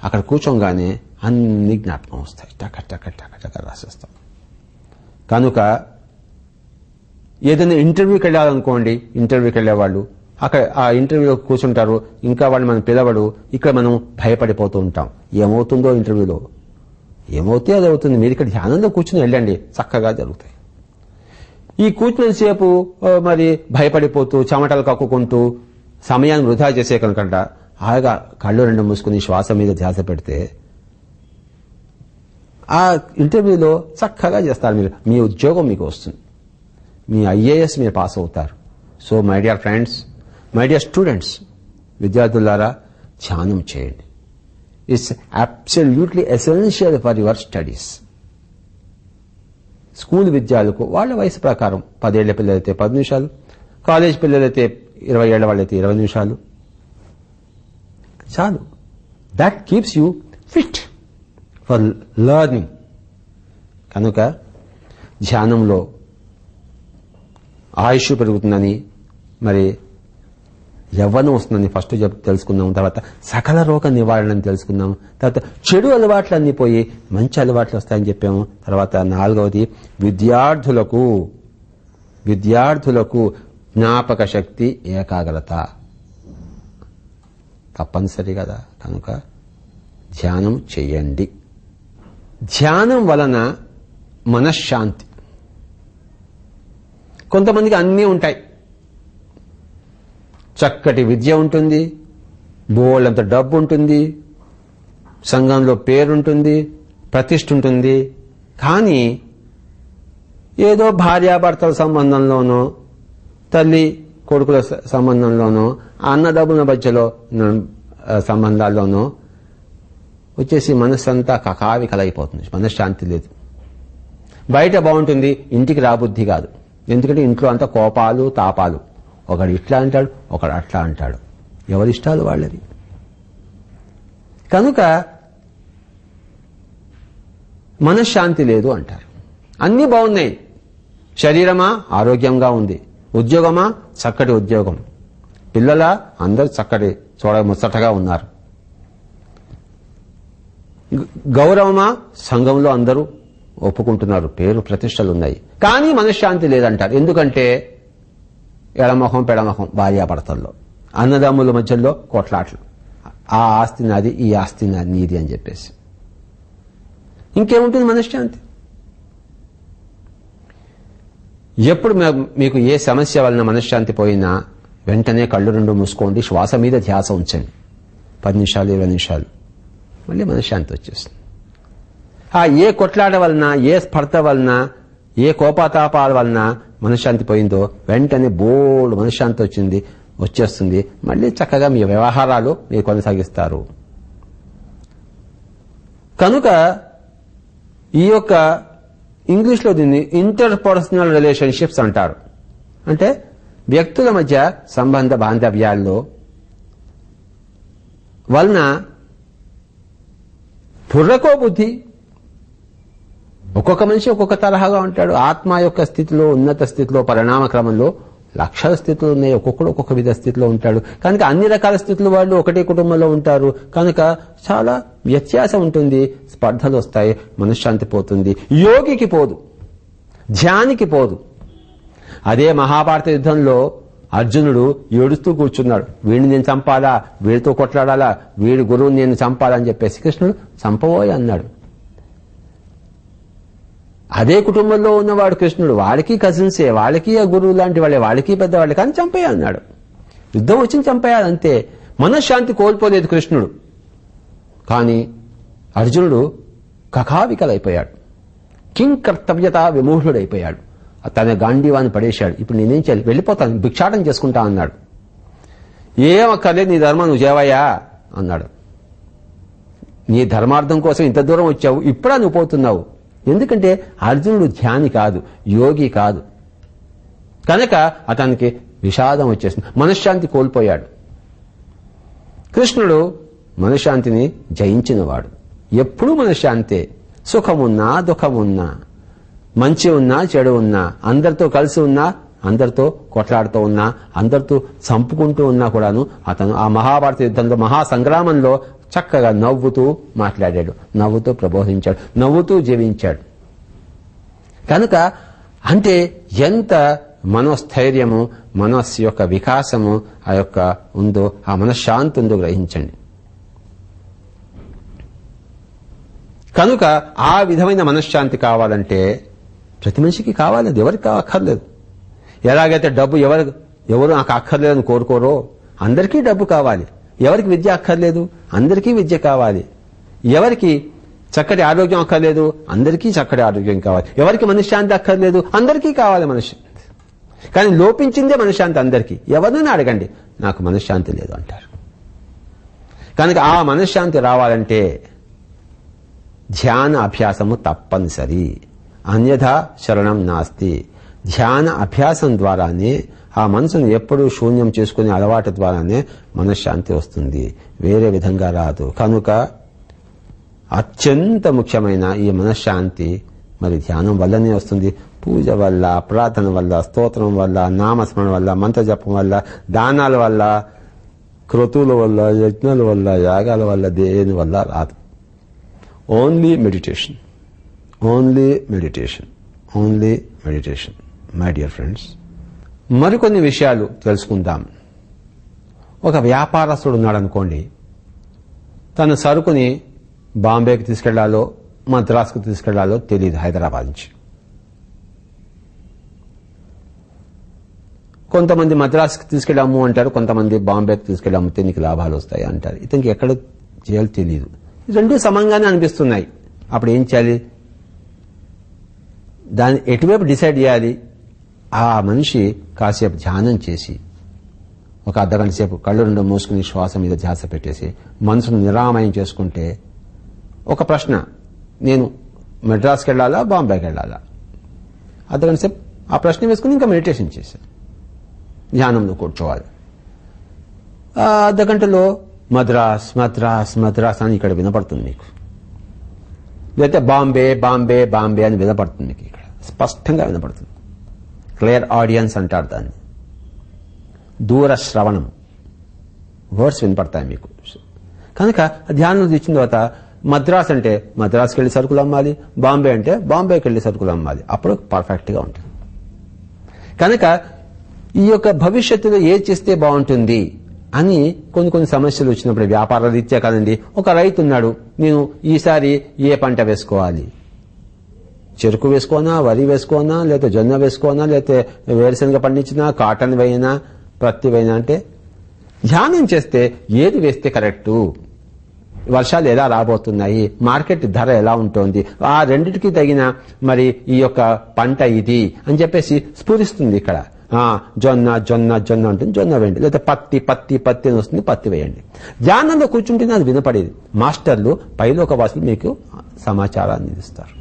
అక్కడ కూర్చోగానే అన్ని జ్ఞాపకం వస్తాయి, టక టక టక టక రాసేస్తాం. కనుక ఏదైనా ఇంటర్వ్యూకి వెళ్ళాలనుకోండి, ఇంటర్వ్యూకి వెళ్ళేవాళ్ళు అక్కడ ఆ ఇంటర్వ్యూలో కూర్చుంటారు, ఇంకా వాళ్ళు మనం పిలవడు, ఇక్కడ మనం భయపడిపోతూ ఉంటాం. ఏమవుతుందో ఇంటర్వ్యూలో, ఏమవుతే అది అవుతుంది. మీరు ఇక్కడ ధ్యానంలో కూర్చుని వెళ్ళండి, చక్కగా జరుగుతాయి. ఈ కూర్చునేసేపు మరి భయపడిపోతూ చెమటలు కక్కుకుంటూ సమయాన్ని వృధా చేసే కనుకంట హాయిగా కళ్ళు 2 మూసుకుని శ్వాస మీద ధ్యాస పెడితే ఆ ఇంటర్వ్యూలో చక్కగా చేస్తారు. మీరు మీ ఉద్యోగం మీకు వస్తుంది, మీ IAS మీరు పాస్ అవుతారు. So my dear friends, my dear students, విద్యార్థులారా ధ్యానం చేయండి. It's absolutely essential for your studies. School విద్యార్థులకు వాళ్ళ వయసు ప్రకారం 10 ఏళ్ల పిల్లలైతే 10 నిమిషాలు, కాలేజ్ పిల్లలైతే 20 ఏళ్ల వాళ్ళైతే 20 నిమిషాలు చాలు. That keeps you fit for learning. కనుక ధ్యానంలో ఆయుష్ పెరుగుతుందని, మరి యవ్వనం వస్తుందని ఫస్ట్ తెలుసుకున్నాం. తర్వాత సకల రోగ నివారణని తెలుసుకున్నాం. తర్వాత చెడు అలవాట్లన్నీ పోయి మంచి అలవాట్లు వస్తాయని చెప్పాము. తర్వాత 4వది విద్యార్థులకు జ్ఞాపక శక్తి, ఏకాగ్రత తప్పనిసరి కదా. కనుక ధ్యానం చెయ్యండి. ధ్యానం వలన మనశ్శాంతి. కొంతమందికి అన్నీ ఉంటాయి, చక్కటి విద్య ఉంటుంది, బోళ్ళంత డబ్బు ఉంటుంది, సంఘంలో పేరుంటుంది, ప్రతిష్ఠ ఉంటుంది. కానీ ఏదో భార్యాభర్తల సంబంధంలోనో తల్లి కొడుకుల సంబంధంలోనో అన్నదమ్ముల మధ్యలో సంబంధాల్లోనో వచ్చేసి మనస్సంతా కకావికలైపోతుంది, మనశ్శాంతి లేదు. బయట బాగుంటుంది, ఇంటికి రాబుద్ధి కాదు. ఎందుకంటే ఇంట్లో అంతా కోపాలు తాపాలు, ఒకడు ఇట్లా అంటాడు, ఒకడు అట్లా అంటాడు, ఎవరిష్టాలు వాళ్ళది. కనుక మనశ్శాంతి లేదు అంటారు. అన్నీ బాగున్నాయి, శరీరమా ఆరోగ్యంగా ఉంది, ఉద్యోగమా చక్కటి ఉద్యోగం, పిల్లల అందరూ చక్కటి ముచ్చటగా ఉన్నారు, గౌరవమా సంఘంలో అందరూ ఒప్పుకుంటున్నారు, పేరు ప్రతిష్టలు ఉన్నాయి. కానీ మనశ్శాంతి లేదంటారు. ఎందుకంటే ఎడమొహం పెడమొహం భార్యాభర్తల్లో, అన్నదమ్ముల మధ్యలో కొట్లాట్లు, ఆ ఆస్తి నాది, ఈ ఆస్తి నీది అని చెప్పేసి. ఇంకేముంటుంది మనశ్శాంతి? ఎప్పుడు మీకు ఏ సమస్య వలన మనశ్శాంతి పోయినా వెంటనే కళ్ళు 2 మూసుకోండి, శ్వాస మీద ధ్యాస ఉంచండి. 10 నిమిషాలు 20 నిమిషాలు, మళ్ళీ మనశ్శాంతి వచ్చేస్తుంది. ఏ కొట్లాట వలన, ఏ స్పర్ధ వలన, ఏ కోపతాపాల వలన మనశ్శాంతి పోయిందో వెంటనే బోల్డ్ మనశ్శాంతి వచ్చేస్తుంది. మళ్ళీ చక్కగా మీ వ్యవహారాలు మీరు కొనసాగిస్తారు. కనుక ఈ యొక్క ఇంగ్లీష్లో దీన్ని ఇంటర్పర్సనల్ రిలేషన్షిప్స్ అంటారు. అంటే వ్యక్తుల మధ్య సంబంధ బాంధవ్యాల్లో వలన బుర్రకో బుద్ధి, ఒక్కొక్క మనిషి ఒక్కొక్క తరహాగా ఉంటాడు. ఆత్మ యొక్క స్థితిలో, ఉన్నత స్థితిలో, పరిణామ క్రమంలో లక్షల స్థితులు ఉన్నాయి, ఒక్కొక్కడు ఒక్కొక్క విధ స్థితిలో ఉంటాడు. కనుక అన్ని రకాల స్థితులు వాళ్ళు ఒకటే కుటుంబంలో ఉంటారు. కనుక చాలా వ్యత్యాసం ఉంటుంది, స్పర్ధలు వస్తాయి, మనశ్శాంతి పోతుంది. యోగికి పోదు, ధ్యానికి పోదు. అదే మహాభారత యుద్ధంలో అర్జునుడు ఏడుస్తూ కూర్చున్నాడు, వీడిని నేను చంపాలా, వీడితో కొట్లాడాలా, వీడి గురువుని నేను చంపాలని చెప్పేసి కృష్ణుడు చంపబోయి అన్నాడు. అదే కుటుంబంలో ఉన్నవాడు కృష్ణుడు, వాడికి కజిన్సే, వాళ్ళకి గురువు లాంటి వాళ్ళే, వాళ్ళకి పెద్దవాళ్ళే, కానీ చంపేయ అన్నాడు. యుద్ధం వచ్చింది చంపేయాలి అంతే. మనశ్శాంతి కోల్పోలేదు కృష్ణుడు. కానీ అర్జునుడు కకావికలైపోయాడు, కింగ్ కర్తవ్యత విమూఢుడైపోయాడు. తన గాంధీవాన్ని పడేశాడు. ఇప్పుడు నేనేం చేయాలి, వెళ్ళిపోతాను, భిక్షాటం చేసుకుంటా అన్నాడు. ఏమక్కర్లేదు, నీ ధర్మం నువ్వు చేవయ్యా అన్నాడు. నీ ధర్మార్థం కోసం ఇంత దూరం వచ్చావు, ఇప్పుడా నువ్వు పోతున్నావు, ఎందుకంటే అర్జునుడు ధ్యాని కాదు, యోగి కాదు. కనుక అతనికి విషాదం వచ్చేసింది, మనశ్శాంతి కోల్పోయాడు. కృష్ణుడు మనశ్శాంతిని జయించినవాడు. ఎప్పుడూ మనశ్శాంతే. సుఖమున్నా దుఃఖమున్నా, మంచి ఉన్నా చెడు ఉన్నా, అందరితో కలిసి ఉన్నా, అందరితో కొట్లాడుతూ ఉన్నా, అందరితో చంపుకుంటూ ఉన్నా కూడాను అతను ఆ మహాభారత యుద్ధంలో, మహాసంగ్రామంలో చక్కగా నవ్వుతూ మాట్లాడాడు, నవ్వుతూ ప్రబోధించాడు, నవ్వుతూ జీవించాడు. కనుక అంటే ఎంత మనోస్థైర్యము, మనస్సు యొక్క వికాసము ఆ యొక్క ఉందో, ఆ మనశ్శాంతి ఉందో గ్రహించండి. కనుక ఆ విధమైన మనశ్శాంతి కావాలంటే ప్రతి మనిషికి కావాలి, అది ఎవరికి అక్కర్లేదు. ఎలాగైతే డబ్బు ఎవరు నాకు అక్కర్లేదని కోరుకోరో, అందరికీ డబ్బు కావాలి. ఎవరికి విద్య అక్కర్లేదు, అందరికీ విద్య కావాలి. ఎవరికి చక్కటి ఆరోగ్యం అక్కర్లేదు, అందరికీ చక్కటి ఆరోగ్యం కావాలి. ఎవరికి మనశ్శాంతి అక్కర్లేదు, అందరికీ కావాలి మనశ్శాంతి. కానీ లోపించిందే మనశ్శాంతి అందరికీ. ఎవరినైనా అడగండి, నాకు మనశ్శాంతి లేదు అంటారు. కనుక ఆ మనశ్శాంతి రావాలంటే ధ్యాన అభ్యాసము తప్పనిసరి. అన్యథా శరణం నాస్తి. ధ్యాన అభ్యాసం ద్వారానే, ఆ మనసును ఎప్పుడూ శూన్యం చేసుకునే అలవాటు ద్వారానే మనశ్శాంతి వస్తుంది, వేరే విధంగా రాదు. కనుక అత్యంత ముఖ్యమైన ఈ మనశ్శాంతి మరి ధ్యానం వల్లనే వస్తుంది. పూజ వల్ల, ప్రార్థన వల్ల, స్తోత్రం వల్ల, నామస్మరణ వల్ల, మంత్రజపం వల్ల, దానాల వల్ల, క్రతువుల వల్ల, యజ్ఞాల వల్ల, యాగాల వల్ల, దేని వల్ల రాదు. Only meditation, only meditation, only meditation. My dear friends, మరికొన్ని విషయాలు తెలుసుకుందాం. ఒక వ్యాపారస్తుడు ఉన్నాడనుకోండి, తన సరుకుని బాంబేకి తీసుకెళ్లాలో మద్రాసుకు తీసుకెళ్లాలో తెలియదు, హైదరాబాద్ నుంచి. కొంతమంది మద్రాసుకి తీసుకెళ్ళాము అంటారు, కొంతమంది బాంబేకి తీసుకెళ్ళి అమ్మితే నీకు లాభాలు వస్తాయి అంటారు. ఇతనికి ఎక్కడ చేయాలో తెలియదు. రెండూ సమంగానే అనిపిస్తున్నాయి. అప్పుడు ఏం చేయాలి? దాన్ని ఎటువైపు డిసైడ్ చేయాలి? ఆ మనిషి కాసేపు ధ్యానం చేసి, ఒక అర్ధగంట సేపు కళ్ళు రెండు మూసుకుని శ్వాస మీద ధ్యాస పెట్టేసి మనసును నిరామయం చేసుకుంటే, ఒక ప్రశ్న, నేను మద్రాసుకి వెళ్ళాలా బాంబేకి వెళ్ళాలా? అర్ధగంట సేపు ఆ ప్రశ్న వేసుకుని ఇంకా మెడిటేషన్ చేశాను, ధ్యానంలో కూర్చోవాలి. ఆ అర్ధగంటలో మద్రాస్ మద్రాస్ మద్రాస్ అని ఇక్కడ వినపడుతుంది మీకు, లేకపోతే బాంబే బాంబే బాంబే అని వినపడుతుంది మీకు. ఇక్కడ స్పష్టంగా వినపడుతుంది. క్లియర్ ఆడియన్స్ అంటారు దాన్ని, దూర శ్రవణం, వర్డ్స్ వినపడతాయి మీకు. కనుక ధ్యానం తెచ్చిన తర్వాత మద్రాస్ అంటే మద్రాస్కి వెళ్ళి సరుకులు అమ్మాలి, బాంబే అంటే బాంబేకి వెళ్ళి సరుకులు అమ్మాలి. అప్పుడు పర్ఫెక్ట్గా ఉంటుంది. కనుక ఈ యొక్క భవిష్యత్తులో ఏది చేస్తే బాగుంటుంది అని కొన్ని సమస్యలు వచ్చినప్పుడు, వ్యాపార రీత్యా కాదండి. ఒక రైతు ఉన్నాడు, నేను ఈసారి ఏ పంట వేసుకోవాలి? చెరుకు వేసుకోనా, వరి వేసుకోనా, లేకపోతే జొన్న వేసుకోనా, లేకపోతే వేరుశనగ పండించినా, కాటన్ వేయినా, పత్తి వేయినా అంటే ధ్యానం చేస్తే ఏది వేస్తే కరెక్టు, వర్షాలు ఎలా రాబోతున్నాయి, మార్కెట్ ధర ఎలా ఉంటుంది, ఆ రెండిటికి తగిన మరి ఈ యొక్క పంట ఇది అని చెప్పేసి స్ఫురిస్తుంది. ఇక్కడ జొన్న జొన్న జొన్న ఉంటుంది, జొన్న వేయండి. లేదా పత్తి పత్తి పత్తి అని వస్తుంది, పత్తి వేయండి. ధ్యానంలో కూర్చుంటేనే అది వినపడేది. మాస్టర్లు పైలోకవాసులు మీకు సమాచారాన్ని ఇస్తారు.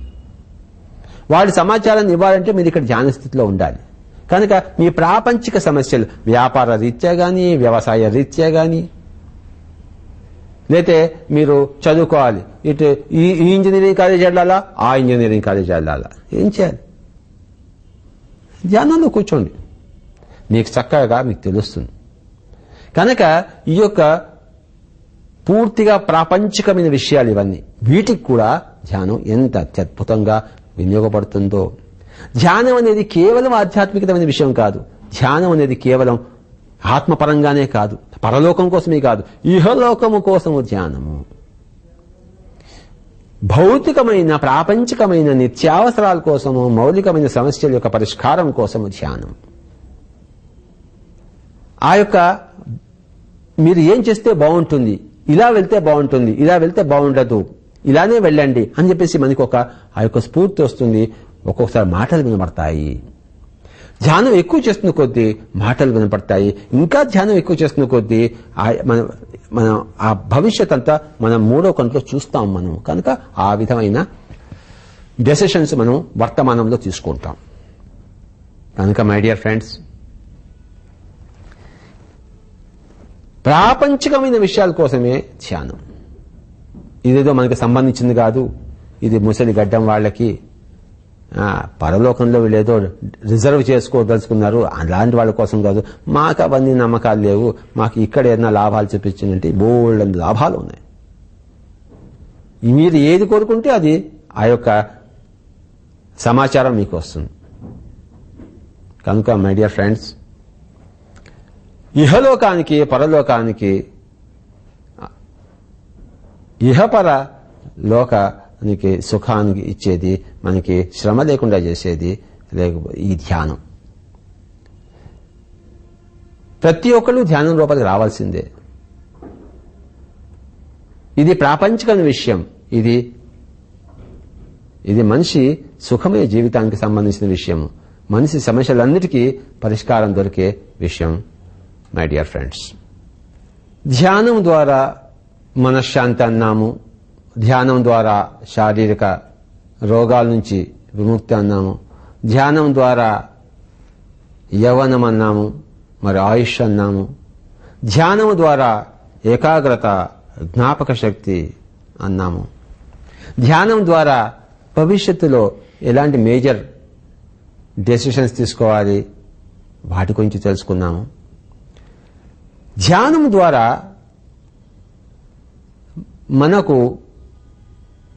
వాడి సమాచారాన్ని ఇవ్వాలంటే మీరు ఇక్కడ ధ్యాన స్థితిలో ఉండాలి. కనుక మీ ప్రాపంచిక సమస్యలు వ్యాపార రీత్యా గాని, వ్యవసాయ రీత్యా గాని, లేతే మీరు చదువుకోవాలి, ఇటు ఈ ఇంజనీరింగ్ కాలేజ్ వెళ్ళాలా, ఆ ఇంజనీరింగ్ కాలేజ్ వెళ్ళాలా, ఏం చేయాలి? ధ్యానంలో కూర్చోండి, మీకు చక్కగా మీకు తెలుస్తుంది. కనుక ఈ యొక్క పూర్తిగా ప్రాపంచికమైన విషయాలు ఇవన్నీ, వీటికి కూడా ధ్యానం ఎంత అత్యద్భుతంగా వినియోగపడుతుందో. ధ్యానం అనేది కేవలం ఆధ్యాత్మికమైన విషయం కాదు. ధ్యానం అనేది కేవలం ఆత్మపరంగానే కాదు, పరలోకం కోసమే కాదు, ఇహలోకము కోసము ధ్యానము. భౌతికమైన ప్రాపంచికమైన నిత్యావసరాల కోసము, మౌలికమైన సమస్యల యొక్క పరిష్కారం కోసము ధ్యానం. ఆ యొక్క మీరు ఏం చేస్తే బాగుంటుంది, ఇలా వెళ్తే బాగుంటుంది, ఇలా వెళ్తే బాగుండదు, ఇలానే వెళ్ళండి అని చెప్పేసి మనకి ఆ యొక్క స్ఫూర్తి వస్తుంది. ఒక్కొక్కసారి మాటలు వినపడతాయి. ధ్యానం ఎక్కువ చేస్తున్న కొద్దీ మాటలు వినపడతాయి. ఇంకా ధ్యానం ఎక్కువ చేస్తున్న కొద్దీ మన ఆ భవిష్యత్ అంతా మనం మూడో కంట్లో చూస్తాం మనం. కనుక ఆ విధమైన డెసిషన్స్ మనం వర్తమానంలో తీసుకుంటాం. కనుక మై డియర్ ఫ్రెండ్స్, ప్రాపంచికమైన విషయాల కోసమే ధ్యానం. ఇదేదో మనకి సంబంధించింది కాదు, ఇది ముసలి గడ్డం వాళ్ళకి, పరలోకంలో వీళ్ళేదో రిజర్వ్ చేసుకోదలుచుకున్నారు అలాంటి వాళ్ళ కోసం కాదు, మాకు అవన్నీ నమ్మకాలు లేవు, మాకు ఇక్కడ ఏదైనా లాభాలు చూపించిందంటే బోల్డ్ లాభాలు ఉన్నాయి. మీరు ఏది కోరుకుంటే అది ఆ యొక్క సమాచారం మీకు వస్తుంది. కనుక మై డియర్ ఫ్రెండ్స్, ఇహలోకానికి పరలోకానికి, ఇహపర లోకానికి సుఖానికి ఇచ్చేది, మనకి శ్రమ లేకుండా చేసేది లేకపోతే ఈ ధ్యానం. ప్రతి ఒక్కళ్ళు ధ్యానం లోపలికి రావాల్సిందే. ఇది ప్రాపంచికమైన విషయం, ఇది మనిషి సుఖమయ జీవితానికి సంబంధించిన విషయం, మనిషి సమస్యలన్నిటికీ పరిష్కారం దొరికే విషయం. మై డియర్ ఫ్రెండ్స్, ధ్యానం ద్వారా మనశ్శాంతి అన్నాము, ధ్యానం ద్వారా శారీరక రోగాల నుంచి విముక్తి అన్నాము, ధ్యానం ద్వారా యవ్వనం అన్నాము, మరి ఆయుష్ అన్నాము, ధ్యానం ద్వారా ఏకాగ్రత, జ్ఞాపక శక్తి అన్నాము, ధ్యానం ద్వారా భవిష్యత్తులో ఎలాంటి మేజర్ డెసిషన్స్ తీసుకోవాలి వాటి గురించి తెలుసుకున్నాము. ధ్యానం ద్వారా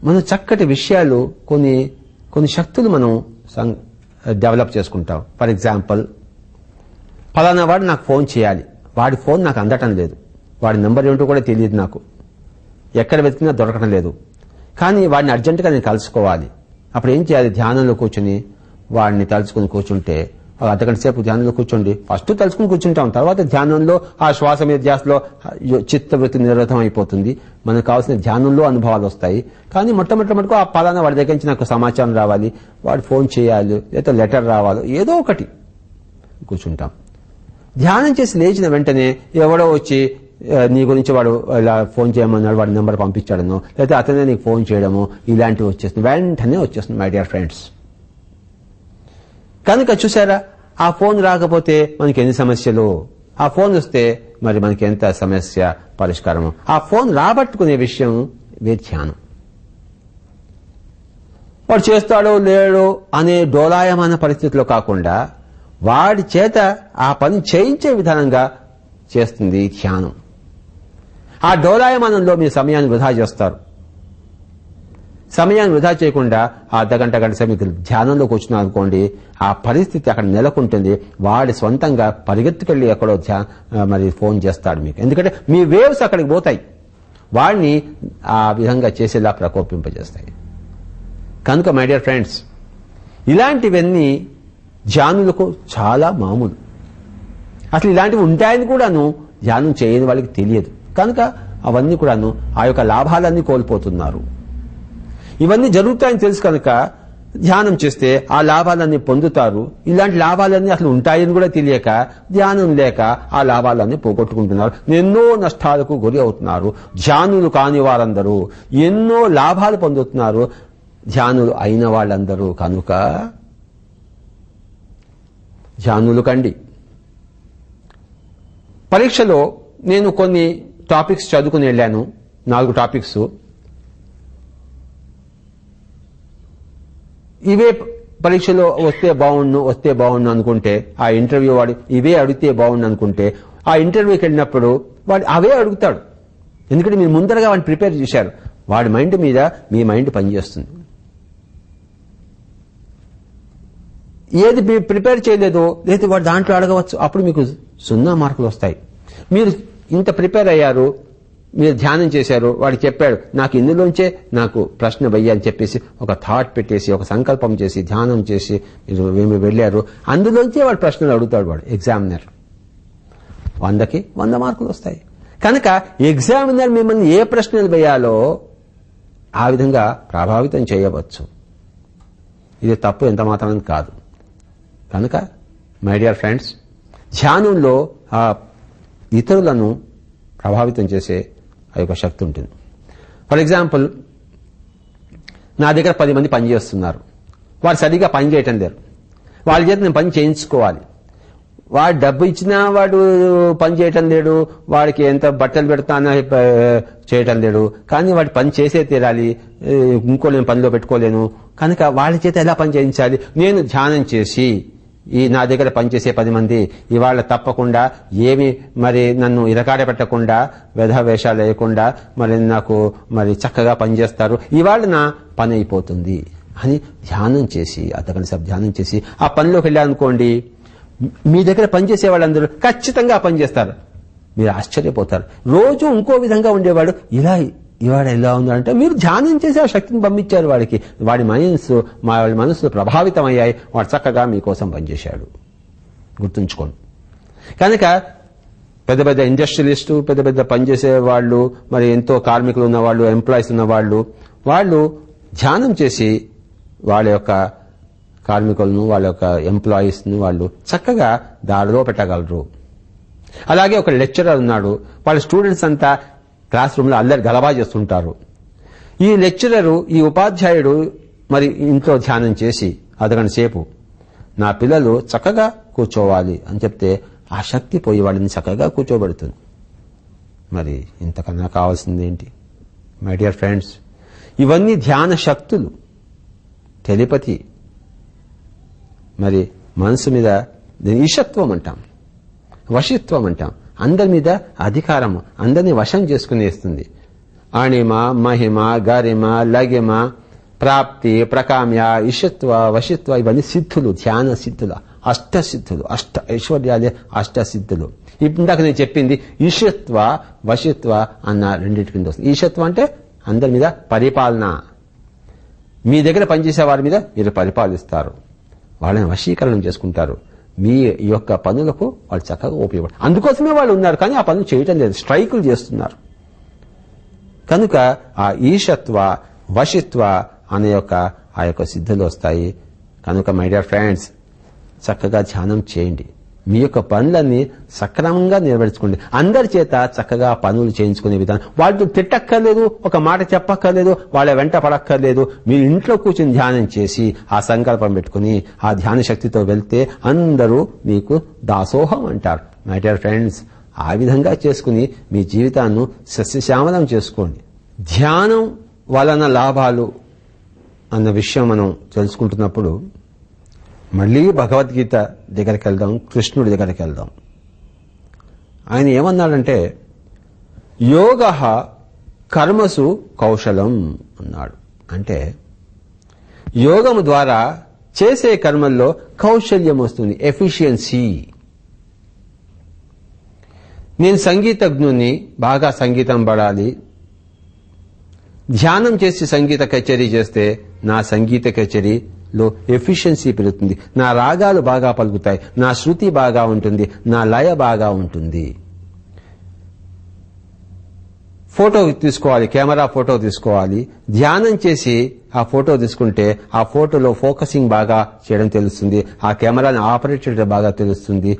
మన చక్కటి విషయాలు, కొన్ని శక్తులు మనం డెవలప్ చేసుకుంటాం. ఫర్ ఎగ్జాంపుల్, ఫలానా వాడు నాకు ఫోన్ చేయాలి, వాడి ఫోన్ నాకు అందటం లేదు, వాడి నెంబర్ ఏమిటో కూడా తెలియదు, నాకు ఎక్కడ వెతికినా దొరకడం లేదు, కానీ వాడిని అర్జెంటుగా నేను కలుసుకోవాలి. అప్పుడు ఏం చేయాలి? ధ్యానంలో కూర్చుని వాడిని తలుచుకుని కూర్చుంటే, అర్ధగంట సేపు ధ్యానంలో కూర్చోండి. ఫస్ట్ తలుచుకుని కూర్చుంటాం, తర్వాత ధ్యానంలో ఆ శ్వాస మీద ధ్యాసలో చిత్తవృత్తి నిరతం అయిపోతుంది. మనకు కావాల్సిన ధ్యానంలో అనుభవాలు వస్తాయి. కానీ మొట్టమొదటి ఆ పలానా వాడి దగ్గర నుంచి నాకు సమాచారం రావాలి, వాడు ఫోన్ చేయాలి, లేదా లెటర్ రావాలి, ఏదో ఒకటి కూర్చుంటాం. ధ్యానం చేసి లేచిన వెంటనే ఎవడో వచ్చి నీ గురించి వాడు ఇలా ఫోన్ చేయమన్నాడు, వాడి నెంబర్ పంపించాడనో, లేకపోతే అతనే నీకు ఫోన్ చేయడమో, ఇలాంటివి వచ్చేస్తుంది, వెంటనే వచ్చేస్తుంది మై డియర్ ఫ్రెండ్స్. కనుక చూసారా, ఆ ఫోన్ రాకపోతే మనకి ఎన్ని సమస్యలు, ఆ ఫోన్ వస్తే మరి మనకి ఎంత సమస్య పరిష్కారము. ఆ ఫోన్ రాబట్టుకునే విషయం ధ్యానం. వాడు చేస్తాడో లేడో అనే డోలాయమాన పరిస్థితిలో కాకుండా వాడి చేత ఆ పని చేయించే విధానంగా చేస్తుంది ధ్యానం. ఆ డోలాయమానంలో మీ సమయాన్ని వృధా చేస్తారు. సమయాన్ని వృధా చేయకుండా ఆ అర్ధగంట గంట సేపు మీకు ధ్యానంలో కూర్చున్నారు అనుకోండి, ఆ పరిస్థితి అక్కడ నెలకొంటుంది. వాడి స్వంతంగా పరిగెత్తుకెళ్ళి ఎక్కడో మరి ఫోన్ చేస్తాడు మీకు, ఎందుకంటే మీ వేవ్స్ అక్కడికి పోతాయి, వాడిని ఆ విధంగా చేసేలా ప్రకోపింపజేస్తాయి. కనుక మై డియర్ ఫ్రెండ్స్, ఇలాంటివన్నీ ధ్యానులకు చాలా మామూలు. అసలు ఇలాంటివి ఉంటాయని కూడాను ధ్యానం చేయని వాళ్ళకి తెలియదు. కనుక అవన్నీ కూడాను ఆ యొక్క లాభాలన్నీ కోల్పోతున్నారు. ఇవన్నీ జరుగుతాయని తెలుసు కనుక ధ్యానం చేస్తే ఆ లాభాలన్నీ పొందుతారు. ఇలాంటి లాభాలన్నీ అసలు ఉంటాయని కూడా తెలియక ధ్యానం లేక ఆ లాభాలన్నీ పోగొట్టుకుంటున్నారు, ఎన్నో నష్టాలకు గురి అవుతున్నారు. ధ్యానులు కాని వారందరూ ఎన్నో లాభాలు పొందుతున్నారు, ధ్యానులు అయిన వాళ్ళందరూ. కనుక ధ్యానులు కండి. పరీక్షలో నేను కొన్ని టాపిక్స్ చదువుకుని వెళ్ళాను, 4 టాపిక్స్. ఇవే పరీక్షలో వస్తే బాగుండు అనుకుంటే, ఆ ఇంటర్వ్యూ వాడు ఇవే అడిగితే బాగుండు అనుకుంటే, ఆ ఇంటర్వ్యూకి వెళ్ళినప్పుడు వాడు అవే అడుగుతాడు. ఎందుకంటే మీరు ముందరగా వాడిని ప్రిపేర్ చేశారు. వాడి మైండ్ మీద మీ మైండ్ పనిచేస్తుంది. ఏది మీరు ప్రిపేర్ చేయలేదో లేదా వాడు దాంట్లో అడగవచ్చు, అప్పుడు మీకు 0 మార్కులు వస్తాయి. మీరు ఇంత ప్రిపేర్ అయ్యారు, మీరు ధ్యానం చేశారు, వాడు చెప్పాడు నాకు ఇందులోంచే నాకు ప్రశ్న వెయ్యి అని చెప్పేసి ఒక థాట్ పెట్టేసి ఒక సంకల్పం చేసి ధ్యానం చేసి మీరు వెళ్ళారు, అందులోంచే వాడు ప్రశ్నలు అడుగుతాడు. వాడు ఎగ్జామినర్ 100కి 100 మార్కులు వస్తాయి. కనుక ఎగ్జామినర్ మిమ్మల్ని ఏ ప్రశ్నలు వేయాలో ఆ విధంగా ప్రభావితం చేయవచ్చు. ఇది తప్పు ఎంత మాత్రం కాదు. కనుక మై డియర్ ఫ్రెండ్స్, ధ్యానంలో ఆ ఇతరులను ప్రభావితం చేసే ఆ యొక్క శక్తి ఉంటుంది. ఫర్ ఎగ్జాంపుల్, నా దగ్గర 10 మంది పని చేస్తున్నారు, వాడు సరిగ్గా పని చేయటం లేరు, వాళ్ళ చేత నేను పని చేయించుకోవాలి. వాడు డబ్బు ఇచ్చినా వాడు పని చేయటం లేడు, వాడికి ఎంత బట్టలు పెడతానా చేయటం లేడు, కానీ వాడి పని చేసే తీరాలి, ఇంకో నేను పనిలో పెట్టుకోలేను. కనుక వాళ్ళ చేత ఎలా పని చేయించాలి? నేను ధ్యానం చేసి ఈ నా దగ్గర పనిచేసే 10 మంది ఇవాళ తప్పకుండా ఏమి మరి నన్ను ఇరకాడ పెట్టకుండా వేషాలు వేయకుండా మరి నాకు మరి చక్కగా పనిచేస్తారు, ఇవాళ నా పని అయిపోతుంది అని ధ్యానం చేసి అర్ధగంట సేపు ధ్యానం చేసి ఆ పనిలోకి వెళ్ళారనుకోండి, మీ దగ్గర పనిచేసే వాళ్ళందరూ ఖచ్చితంగా పనిచేస్తారు. మీరు ఆశ్చర్యపోతారు. రోజు ఇంకో విధంగా ఉండేవాడు ఇవాడ ఎలా ఉన్నాడంటే మీరు ధ్యానం చేసి ఆ శక్తిని పంపించారు వాడికి, వాడి మనసు ప్రభావితం అయ్యాయి, వాడు చక్కగా మీకోసం పనిచేశాడు. గుర్తుంచుకోండి. కనుక పెద్ద పెద్ద ఇండస్ట్రియలిస్టు, పెద్ద పెద్ద పనిచేసే వాళ్ళు, మరి ఎంతో కార్మికులు ఉన్నవాళ్ళు, ఎంప్లాయీస్ ఉన్నవాళ్ళు, వాళ్ళు ధ్యానం చేసి వాళ్ళ యొక్క కార్మికులను, వాళ్ళ యొక్క ఎంప్లాయీస్ ను వాళ్ళు చక్కగా దారిలో పెట్టగలరు. అలాగే ఒక లెక్చరర్ ఉన్నాడు, వాళ్ళ స్టూడెంట్స్ అంతా క్లాస్ రూమ్ లో అల్లరి గలబా చేస్తుంటారు. ఈ లెక్చరరు, ఈ ఉపాధ్యాయుడు మరి ఇంట్లో ధ్యానం చేసి అర్ధగంట సేపు నా పిల్లలు చక్కగా కూర్చోవాలి అని చెప్తే ఆ శక్తి పోయి వాళ్ళని చక్కగా కూర్చోబెడుతుంది. మరి ఇంతకన్నా కావాల్సింది ఏంటి మై డియర్ ఫ్రెండ్స్? ఇవన్నీ ధ్యాన శక్తులు, టెలిపతి, మరి మనసు మీద ఈశత్వం అంటాం, వశిత్వం అంటాం. అందరి మీద అధికారం, అందరినీ వశం చేసుకునేస్తుంది. అణిమ, మహిమ, గరిమ, లగిమ, ప్రాప్తి, ప్రకామ్య, ఈశత్వ, వశిత్వ ఇవన్నీ సిద్ధులు, ధ్యాన సిద్ధులు, అష్టసిద్ధులు, ఐశ్వర్యాలే అష్టసిద్ధులు. ఇందాక నేను చెప్పింది ఈశత్వ, వశిత్వ అన్న రెండింటి కింద వస్తుంది. ఈశత్వ అంటే అందరి మీద పరిపాలన, మీ దగ్గర పనిచేసే వారి మీద మీరు పరిపాలిస్తారు, వాళ్ళని వశీకరణం చేసుకుంటారు, మీ యొక్క పనులకు వాళ్ళు చక్కగా ఉపయోగపడతారు. అందుకోసమే వాళ్ళు ఉన్నారు, కానీ ఆ పనులు చేయటం లేదు, స్ట్రైకులు చేస్తున్నారు. కనుక ఆ ఈశత్వ, వశిత్వ అనే ఆ యొక్క సిద్ధులు వస్తాయి. కనుక మై డియర్ ఫ్రెండ్స్, చక్కగా ధ్యానం చేయండి, మీ యొక్క పనులన్నీ సక్రమంగా నెరవేర్చుకోండి. అందరి చేత చక్కగా పనులు చేయించుకునే విధానం, వాళ్ళు తిట్టక్కర్లేదు, ఒక మాట చెప్పక్కర్లేదు, వాళ్ళ వెంట పడక్కర్లేదు. మీరు ఇంట్లో కూర్చొని ధ్యానం చేసి ఆ సంకల్పం పెట్టుకుని ఆ ధ్యాన శక్తితో వెళ్తే అందరూ మీకు దాసోహం అంటారు. మై డియర్ ఫ్రెండ్స్, ఆ విధంగా చేసుకుని మీ జీవితాన్ని సస్యశ్యామలం చేసుకోండి. ధ్యానం వలన లాభాలు అన్న విషయం మనం తెలుసుకుంటున్నప్పుడు మళ్ళీ భగవద్గీత దగ్గరికి వెళ్దాం, కృష్ణుడి దగ్గరికి వెళ్దాం. ఆయన ఏమన్నాడంటే యోగః కర్మసు కౌశలం అన్నాడు. అంటే యోగము ద్వారా చేసే కర్మల్లో కౌశల్యం వస్తుంది, ఎఫిషియన్సీ. నేను సంగీతజ్ఞుని, బాగా సంగీతం పడాలి, ధ్యానం చేసి సంగీత కచేరీ చేస్తే నా సంగీత కచేరీలో ఎఫిషియన్సీ పెరుగుతుంది, నా రాగాలు బాగా పలుకుతాయి, నా శృతి బాగా ఉంటుంది, నా లయ బాగా ఉంటుంది. ఫోటో తీసుకోవాలి, కెమెరా ఫోటో తీసుకోవాలి, ధ్యానం చేసి ఆ ఫోటో తీసుకుంటే ఆ ఫోటోలో ఫోకసింగ్ బాగా చేయడం తెలుస్తుంది, ఆ కెమెరాని ఆపరేట్ చేయడం బాగా తెలుస్తుంది.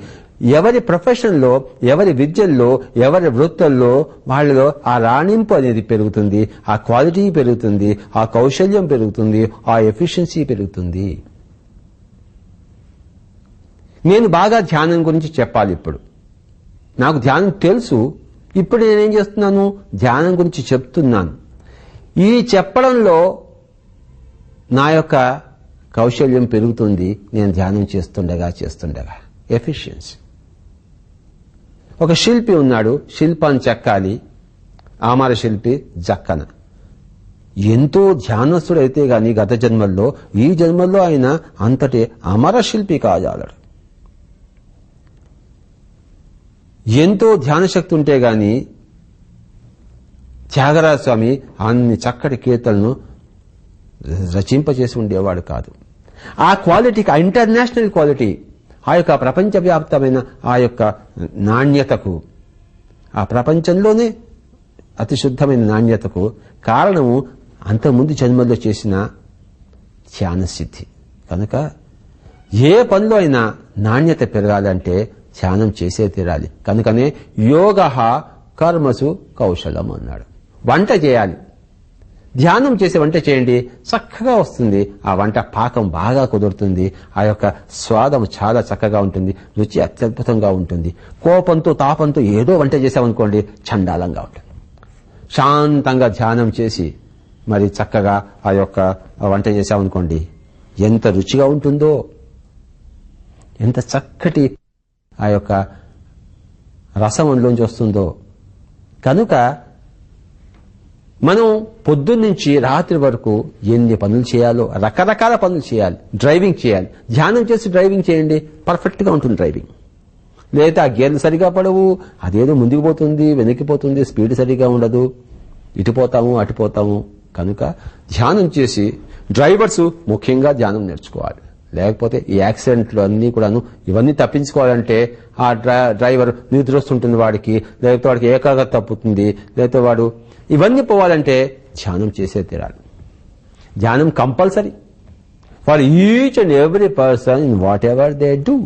ఎవరి ప్రొఫెషన్లో, ఎవరి విద్యల్లో, ఎవరి వృత్తుల్లో వాళ్ళలో ఆ రాణింపు అనేది పెరుగుతుంది, ఆ క్వాలిటీ పెరుగుతుంది, ఆ కౌశల్యం పెరుగుతుంది, ఆ ఎఫిషియన్సీ పెరుగుతుంది. నేను బాగా ధ్యానం గురించి చెప్పాలి. ఇప్పుడు నాకు ధ్యానం తెలుసు, ఇప్పుడు నేనేం చేస్తున్నాను, ధ్యానం గురించి చెప్తున్నాను. ఈ చెప్పడంలో నా యొక్క కౌశల్యం పెరుగుతుంది, నేను ధ్యానం చేస్తుండగా ఎఫిషియన్సీ. ఒక శిల్పి ఉన్నాడు, శిల్పాన్ని చెక్కాలి, ఆమర శిల్పి జక్కన. ఎంతో ధ్యానస్తుడైతే గాని గత జన్మల్లో, ఈ జన్మల్లో ఆయన అంతటి అమర శిల్పి కాజాలడు. ఎంతో ధ్యానశక్తి ఉంటే గాని త్యాగరాజ స్వామి అన్ని చక్కటి కీర్తనలను రచింపచేసి ఉండేవాడు కాదు. ఆ క్వాలిటీకి, ఆ ఇంటర్నేషనల్ క్వాలిటీ, ఆ యొక్క ప్రపంచవ్యాప్తమైన ఆ యొక్క నాణ్యతకు, ఆ ప్రపంచంలోనే అతి శుద్ధమైన నాణ్యతకు కారణము అంతకుముందు జన్మల్లో చేసిన ధ్యాన సిద్ధి. కనుక ఏ పనిలో అయినా నాణ్యత పెరగాలంటే ధ్యానం చేసే తీరాలి. కనుకనే యోగః కర్మసు కౌశలం అన్నాడు. వంట చేయాలి, ధ్యానం చేసి వంట చేయండి, చక్కగా వస్తుంది. ఆ వంట పాకం బాగా కుదురుతుంది. ఆ యొక్క స్వాదం చాలా చక్కగా ఉంటుంది, రుచి అత్యద్భుతంగా ఉంటుంది. కోపంతో తాపంతో ఏదో వంట చేసామనుకోండి, చండాలంగా ఉంటుంది. శాంతంగా ధ్యానం చేసి మరి చక్కగా ఆ యొక్క వంట చేసామనుకోండి, ఎంత రుచిగా ఉంటుందో, ఎంత చక్కటి ఆ యొక్క రసం అందులోంచి వస్తుందో. కనుక మనం పొద్దున్నుంచి రాత్రి వరకు ఎన్ని పనులు చేయాలో, రకరకాల పనులు చేయాలి. డ్రైవింగ్ చేయాలి, ధ్యానం చేసి డ్రైవింగ్ చేయండి, పర్ఫెక్ట్ గా ఉంటుంది డ్రైవింగ్. లేదా ఆ గేర్లు సరిగా పడవు, అదేదో ముందుకు పోతుంది, వెనక్కిపోతుంది, స్పీడ్ సరిగా ఉండదు, ఇటుపోతాము అటుపోతాము. కనుక ధ్యానం చేసి డ్రైవర్స్ ముఖ్యంగా ధ్యానం నేర్చుకోవాలి. లేకపోతే ఈ యాక్సిడెంట్లు అన్నీ కూడాను ఇవన్నీ తప్పించుకోవాలంటే ఆ డ్రైవర్ నిద్ర వస్తుంటుంది వాడికి, లేకపోతే వాడికి ఏకాగ్రత తప్పుతుంది, లేకపోతే వాడు ఇవన్నీ పోవాలంటే ధ్యానం చేసే తీరాలి. ధ్యానం compulsory for each and every person in whatever they do.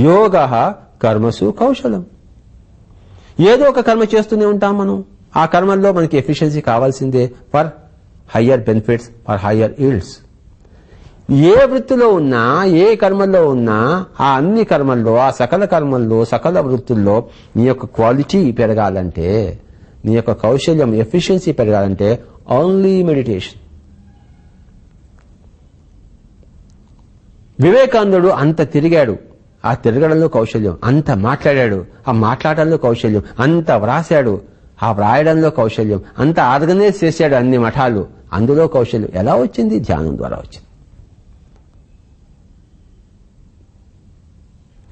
యోగ కర్మసు కౌశలం. ఏదో ఒక కర్మ చేస్తూనే ఉంటాం మనం. ఆ కర్మల్లో మనకి ఎఫిషియన్సీ కావాల్సిందే for higher benefits, for higher yields. ఏ వృత్తిలో ఉన్నా, ఏ కర్మల్లో ఉన్నా, ఆ అన్ని కర్మల్లో, ఆ సకల కర్మల్లో, సకల వృత్తుల్లో నీ యొక్క క్వాలిటీ పెరగాలంటే, నీ యొక్క కౌశల్యం, ఎఫిషియన్సీ పెరగాలంటే ఓన్లీ మెడిటేషన్. వివేకానందుడు అంత తిరిగాడు, ఆ తిరగడంలో కౌశల్యం. అంత మాట్లాడాడు, ఆ మాట్లాడడంలో కౌశల్యం. అంత వ్రాశాడు, ఆ వ్రాయడంలో కౌశల్యం. అంత ఆర్గనైజ్ చేశాడు అన్ని మఠాలు, అందులో కౌశల్యం. ఎలా వచ్చింది? ధ్యానం ద్వారా వచ్చింది.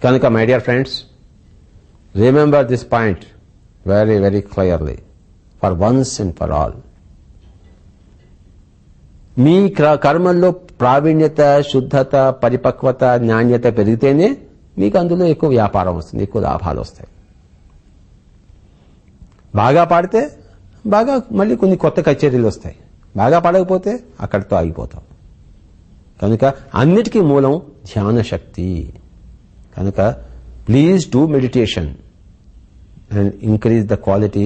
కనుక my dear friends, remember this point very very clearly for once and for all. మీ కర్మల్లో ప్రావీణ్యత, శుద్ధత, పరిపక్వత, నాణ్యత పెరిగితేనే మీకు అందులో ఎక్కువ వ్యాపారం వస్తుంది, ఎక్కువ లాభాలు వస్తాయి. బాగా పాడితే బాగా మళ్ళీ కొన్ని కొత్త కచేరీలు వస్తాయి, బాగా పాడకపోతే అక్కడితో ఆగిపోతాం. కనుక అన్నిటికీ మూలం ధ్యాన శక్తి. కనుక please do meditation and increase the quality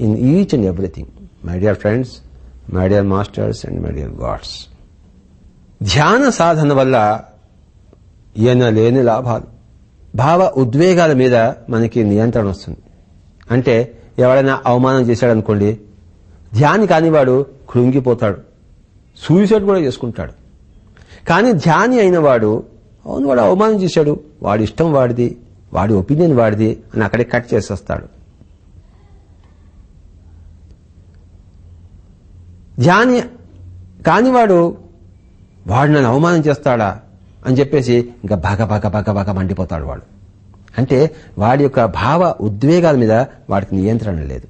in each and everything. My dear friends, my dear masters and my dear God's, ధ్యాన సాధన వల్ల ఎనలేని లాభాలు. భావ ఉద్వేగాల మీద మనకి నియంత్రణ వస్తుంది. అంటే ఎవరైనా అవమానం చేశాడనుకోండి, ధ్యాని కానివాడు కృంగిపోతాడు, సూసైడ్ కూడా చేసుకుంటాడు. కానీ ధ్యాని అయిన వాడు, అవును వాడు అవమానం చేశాడు, వాడి ఇష్టం వాడిది, వాడి ఒపీనియన్ వాడిది అని అక్కడే కట్ చేసేస్తాడు. ధ్యాని కానివాడు, వాడు నన్ను అవమానం చేస్తాడా అని చెప్పేసి ఇంకా బాగా మండిపోతాడు వాడు. అంటే వాడి యొక్క భావ ఉద్వేగాల మీద వాడికి నియంత్రణ లేదు.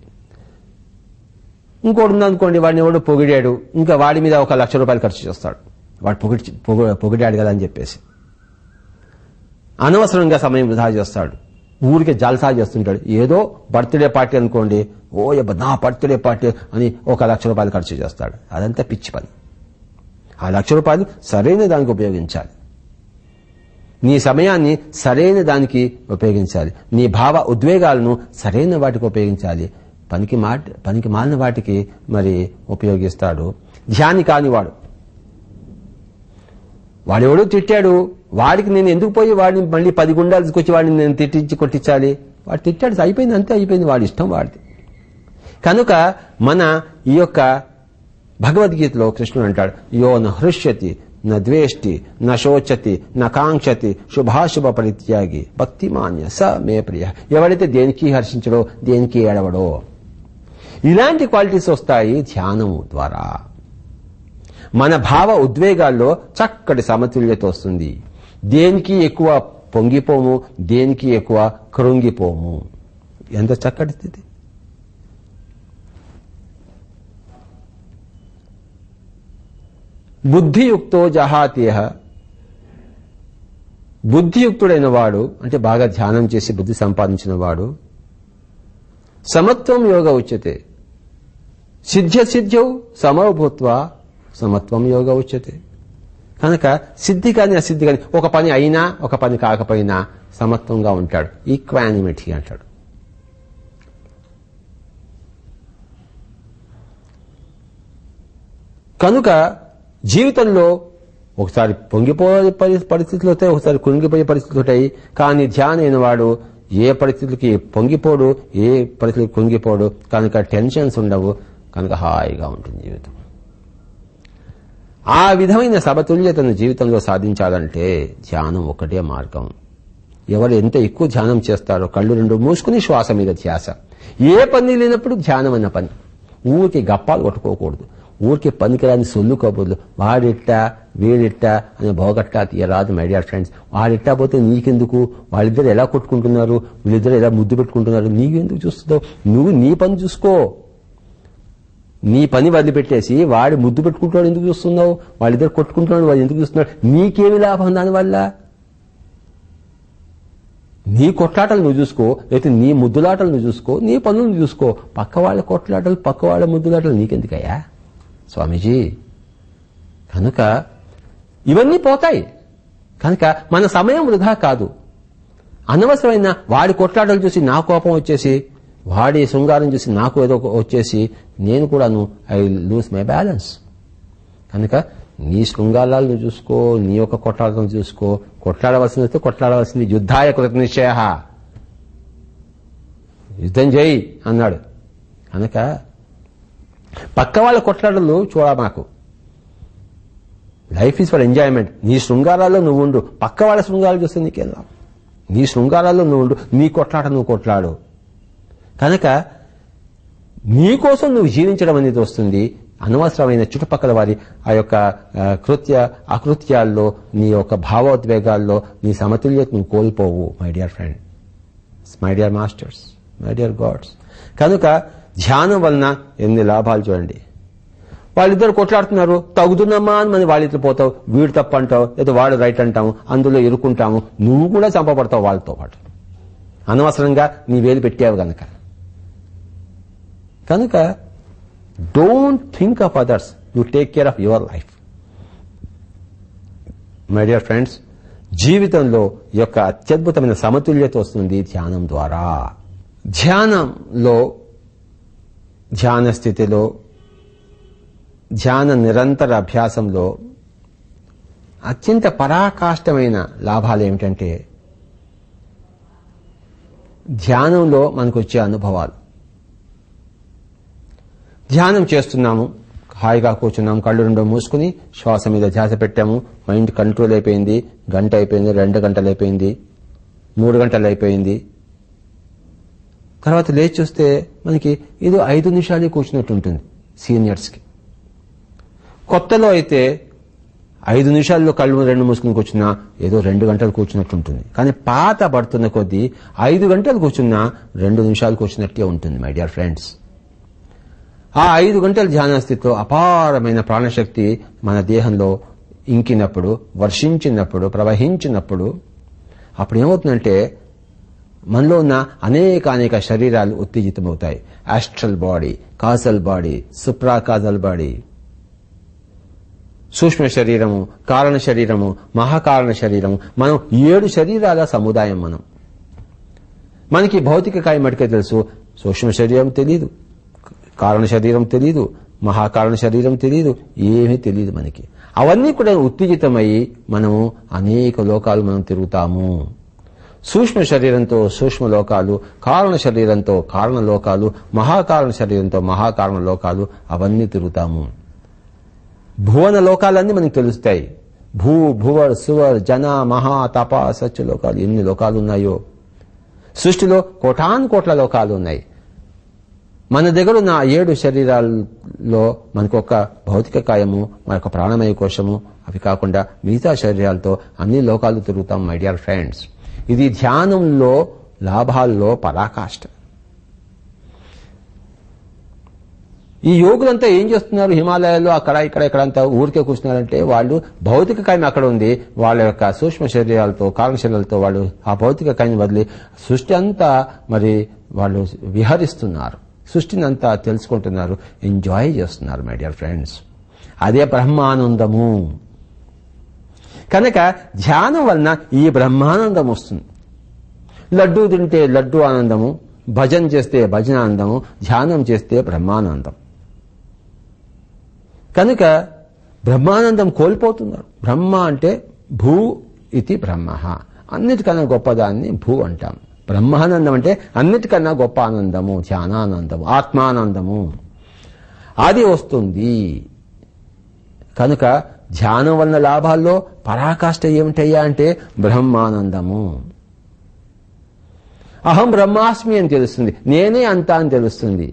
ఇంకోటి ఉందనుకోండి, వాడిని ఎవడో పొగిడాడు, ఇంకా వాడి మీద 1,00,000 రూపాయలు ఖర్చు చేస్తాడు. వాడు పొగిడాడు కదా అని చెప్పేసి అనవసరంగా సమయం వృధా చేస్తాడు, ఊరికే జల్సా చేస్తుంటాడు. ఏదో బర్త్డే పార్టీ అనుకోండి, నా బర్త్డే పార్టీ అని 1,00,000 రూపాయలు ఖర్చు చేస్తాడు. అదంతా పిచ్చి పని. ఆ 1,00,000 రూపాయలు సరైన దానికి ఉపయోగించాలి. నీ సమయాన్ని సరైన దానికి ఉపయోగించాలి. నీ భావ ఉద్వేగాలను సరైన వాటికి ఉపయోగించాలి. పనికి మాలిన వాటికి మరి ఉపయోగిస్తాడు ధ్యాని కానివాడు. వాడెవడో తిట్టాడు, వాడికి నేను ఎందుకు పోయి వాడిని మళ్ళీ 10 గుండాలు తీసుకొచ్చి వాడిని నేను తిట్టించి కొట్టించాలి? వాడు తిట్టాడు, అయిపోయింది, అంతే అయిపోయింది, వాడి ఇష్టం వాడిది. కనుక మన ఈ యొక్క భగవద్గీతలో కృష్ణుడు అంటాడు, యో న హృష్యతి న ద్వేష్టి న శోచతి న కాంక్షతి శుభాశుభ పరిత్యాగి భక్తిమాన్య స మే ప్రియ. ఎవడైతే దేనికి హర్షించడో, దేనికి ఏడవడో, ఇలాంటి క్వాలిటీస్ వస్తాయి ధ్యానము ద్వారా. మన భావ ఉద్వేగాల్లో చక్కటి సమతుల్యత వస్తుంది. దేనికి ఎక్కువ పొంగిపోము, దేనికి ఎక్కువ కృంగిపోము. ఎంత చక్కటి స్థితి. బుద్ధియుక్తో జహాత్యః. బుద్ధియుక్తుడైన వాడు అంటే బాగా ధ్యానం చేసి బుద్ధి సంపాదించిన వాడు సమత్వం యోగ ఉచ్యతే. సిద్ధ్యౌ సమభూత్వా సమత్వం యోగ ఉచ్యతే. కనుక సిద్ధి కాని అసిద్ధి కాని, ఒక పని అయినా ఒక పని కాకపోయినా సమత్వంగా ఉంటాడు, ఈక్వానిమిటీ అంటాడు. కనుక జీవితంలో ఒకసారి పొంగిపోయే పరిస్థితులు వస్తాయి, ఒకసారి కుంగిపోయే పరిస్థితులు ఉంటాయి. కానీ ధ్యానం అయిన వాడు ఏ పరిస్థితులకి పొంగిపోడు, ఏ పరిస్థితులకి కుంగిపోడు. కనుక టెన్షన్స్ ఉండవు, కనుక హాయిగా ఉంటుంది జీవితం. ఆ విధమైన సమతుల్యతను జీవితంలో సాధించాలంటే ధ్యానం ఒకటే మార్గం. ఎవరు ఎంత ఎక్కువ ధ్యానం చేస్తారో కళ్ళు రెండు మూసుకుని శ్వాస మీద ధ్యాస. ఏ పని లేనప్పుడు ధ్యానం అన్న పని. ఊరికి గప్పాలు కొట్టుకోకూడదు, ఊరికి పనికిరాని సొల్లు కబుర్లు, వాడిట్టా వీడిట్టా అని భోగట్టా తీయరాదు మై డియర్ ఫ్రెండ్స్. వాడిట్టా పోతే నీకెందుకు, వాళ్ళిద్దరు ఎలా కొట్టుకుంటున్నారు, వీళ్ళిద్దరు ఎలా ముద్దు పెట్టుకుంటున్నారు, నీకెందుకు చూస్తున్నావు? నువ్వు నీ పని చూసుకో. నీ పని వదిలిపెట్టేసి వాడి ముద్దు పెట్టుకుంటున్నాడు ఎందుకు చూస్తున్నావు, వాళ్ళిద్దరు కొట్టుకుంటున్నాడు వాడు ఎందుకు చూస్తున్నాడు, నీకేమి లాభం దానివల్ల? నీ కొట్లాటలు నువ్వు చూసుకో, లేకపోతే నీ ముద్దులాటలు నువ్వు చూసుకో, నీ పనులు నువ్వు చూసుకో. పక్క వాళ్ళ కొట్లాటలు, పక్క వాళ్ళ ముద్దులాటలు నీకెందుకయ్యా స్వామీజీ? కనుక ఇవన్నీ పోతాయి. కనుక మన సమయం వృధా కాదు. అనవసరమైన వాడి కొట్లాటలు చూసి నా కోపం వచ్చేసి, వాడి శృంగారం చూసి నాకు ఏదో వచ్చేసి నేను కూడాను ఐ లూజ్ మై బ్యాలెన్స్. కనుక నీ శృంగారాలను చూసుకో, నీ యొక్క కొట్లాటలను చూసుకో. కొట్లాడవలసింది వస్తే కొట్లాడవలసింది. యుద్ధాయ కృతనిశ్చయ, యుద్ధం చేయి అన్నాడు. కనుక పక్క వాళ్ళ కొట్లాటలు చూడ మాకు. Life is for enjoyment. నీ శృంగారాల్లో నువ్వు ఉండు, పక్క వాళ్ళ శృంగారాలు చూస్తే నీకేలా. నీ శృంగారాల్లో నువ్వు ఉండు, నీ కొట్లాట నువ్వు కొట్లాడు. కనుక నీకోసం నువ్వు జీవించడం అనేది వస్తుంది. అనవసరమైన చుట్టుపక్కల వారి ఆ యొక్క అకృత్యాల్లో, నీ యొక్క భావోద్వేగాల్లో నీ సమతుల్యత నువ్వు కోల్పోవు my dear friend, my dear masters, my dear gods. కనుక ధ్యానం వలన ఎన్ని లాభాలు చూడండి. వాళ్ళిద్దరు కొట్లాడుతున్నారు, తగుదున్నమ్మా అని మనం వాళ్ళిద్దరు పోతావు, వీడు తప్పు అంటావు, లేదా వాడు రైట్ అంటాము, అందులో ఇరుక్కుంటాము, నువ్వు కూడా చంపబడతావు వాళ్ళతో పాటు. అనవసరంగా నీ వేలు పెట్టావు గనక. కనుక don't think of others, you take care of your life. My dear friends, జీవితంలో యొక్క అత్యద్భుతమైన సమతుల్యత వస్తుంది ధ్యానం ద్వారా. ధ్యానంలో, ధ్యాన స్థితిలో, ధ్యాన నిరంతర అభ్యాసంలో అత్యంత పరాకాష్ఠమైన లాభాలు ఏమిటంటే ధ్యానంలో మనకు వచ్చే అనుభవాలు. ధ్యానం చేస్తున్నాము, హాయిగా కూర్చున్నాము, కళ్ళు రెండో మూసుకుని శ్వాస మీద ధ్యాస పెట్టాము, మైండ్ కంట్రోల్ అయిపోయింది. గంట అయిపోయింది, 2 గంటలు అయిపోయింది, 3 గంటలు అయిపోయింది. తర్వాత లేచి చూస్తే మనకి ఏదో 5 నిమిషాలే కూర్చున్నట్టు ఉంటుంది. సీనియర్స్కి కొత్తలో అయితే 5 నిమిషాల్లో కళ్ళు 2 మూసుకుని కూర్చున్నా ఏదో 2 గంటలు కూర్చున్నట్టు ఉంటుంది. కానీ పాత పడుతున్న కొద్దీ 5 గంటలు కూర్చున్నా 2 నిమిషాలు కూర్చున్నట్టే ఉంటుంది మై డియర్ ఫ్రెండ్స్. ఆ 5 గంటల ధ్యాన స్థితిలో అపారమైన ప్రాణశక్తి మన దేహంలో ఇంకినప్పుడు, వర్షించినప్పుడు, ప్రవహించినప్పుడు అప్పుడు ఏమవుతుందంటే మనలో ఉన్న అనేక శరీరాలు ఉత్తేజితమవుతాయి. Astral body, causal body, supracausal body, సూక్ష్మ శరీరము, కారణ శరీరము, మహాకారణ శరీరము. మనం 7 శరీరాల సముదాయం. మనకి భౌతిక కాయ మటుకే తెలుసు, సూక్ష్మ శరీరం తెలీదు, కారణ శరీరం తెలీదు, మహాకారణ శరీరం తెలీదు, ఏమీ తెలియదు మనకి. అవన్నీ కూడా ఉత్తేజితమయ్యి మనము అనేక లోకాలు మనం తిరుగుతాము. సూక్ష్మ శరీరంతో సూక్ష్మ లోకాలు, కారణ శరీరంతో కారణ లోకాలు, మహాకారణ శరీరంతో మహాకారణ లోకాలు, అవన్నీ తిరుగుతాము. భువన లోకాలన్నీ మనకు తెలుస్తాయి. భువర్ సువర్ జన మహా తప సత్య లోకాలు, ఎన్ని లోకాలు ఉన్నాయో. సృష్టిలో కోటానుకోట్ల లోకాలు ఉన్నాయి. మన దగ్గర ఉన్న 7 శరీరాల్లో మనకు ఒక భౌతిక కాయము, మనకు ప్రాణమయ కోశము, అవి కాకుండా మిగతా శరీరాలతో అన్ని లోకాలు తిరుగుతాం మై డియర్ ఫ్రెండ్స్. ఇది ధ్యానంలో లాభాల్లో పరాకాష్ఠ. ఈ యోగులంతా ఏం చేస్తున్నారు? హిమాలయాల్లో అక్కడ ఇక్కడంతా ఊరికే కూర్చున్నారంటే వాళ్ళు భౌతిక కాయం అక్కడ ఉంది, వాళ్ళ యొక్క సూక్ష్మ శరీరాలతో కారణ శరీరాలతో వాళ్ళు ఆ భౌతిక కాయాన్ని వదిలి సృష్టి అంతా మరి వాళ్ళు విహరిస్తున్నారు, సృష్టిని అంతా తెలుసుకుంటున్నారు, ఎంజాయ్ చేస్తున్నారు మై డియర్ ఫ్రెండ్స్. అదే బ్రహ్మానందము. కనుక ధ్యానం వలన ఈ బ్రహ్మానందం వస్తుంది. లడ్డూ తింటే లడ్డూ ఆనందము, భజన చేస్తే భజన ఆనందము, ధ్యానం చేస్తే బ్రహ్మానందం. కనుక బ్రహ్మానందం కోల్పోతున్నారు. బ్రహ్మ అంటే భూ ఇది బ్రహ్మ, అన్నిటికన్నా గొప్పదాన్ని భూ అంటాం. బ్రహ్మానందం అంటే అన్నిటికన్నా గొప్ప ఆనందము, ధ్యానానందము, ఆత్మానందము అది వస్తుంది. కనుక ధ్యానం వలన లాభాల్లో పరాకాష్ఠ ఏమిటయ్యా అంటే బ్రహ్మానందము. అహం బ్రహ్మాస్మి అని తెలుస్తుంది, నేనే అంతా అని తెలుస్తుంది.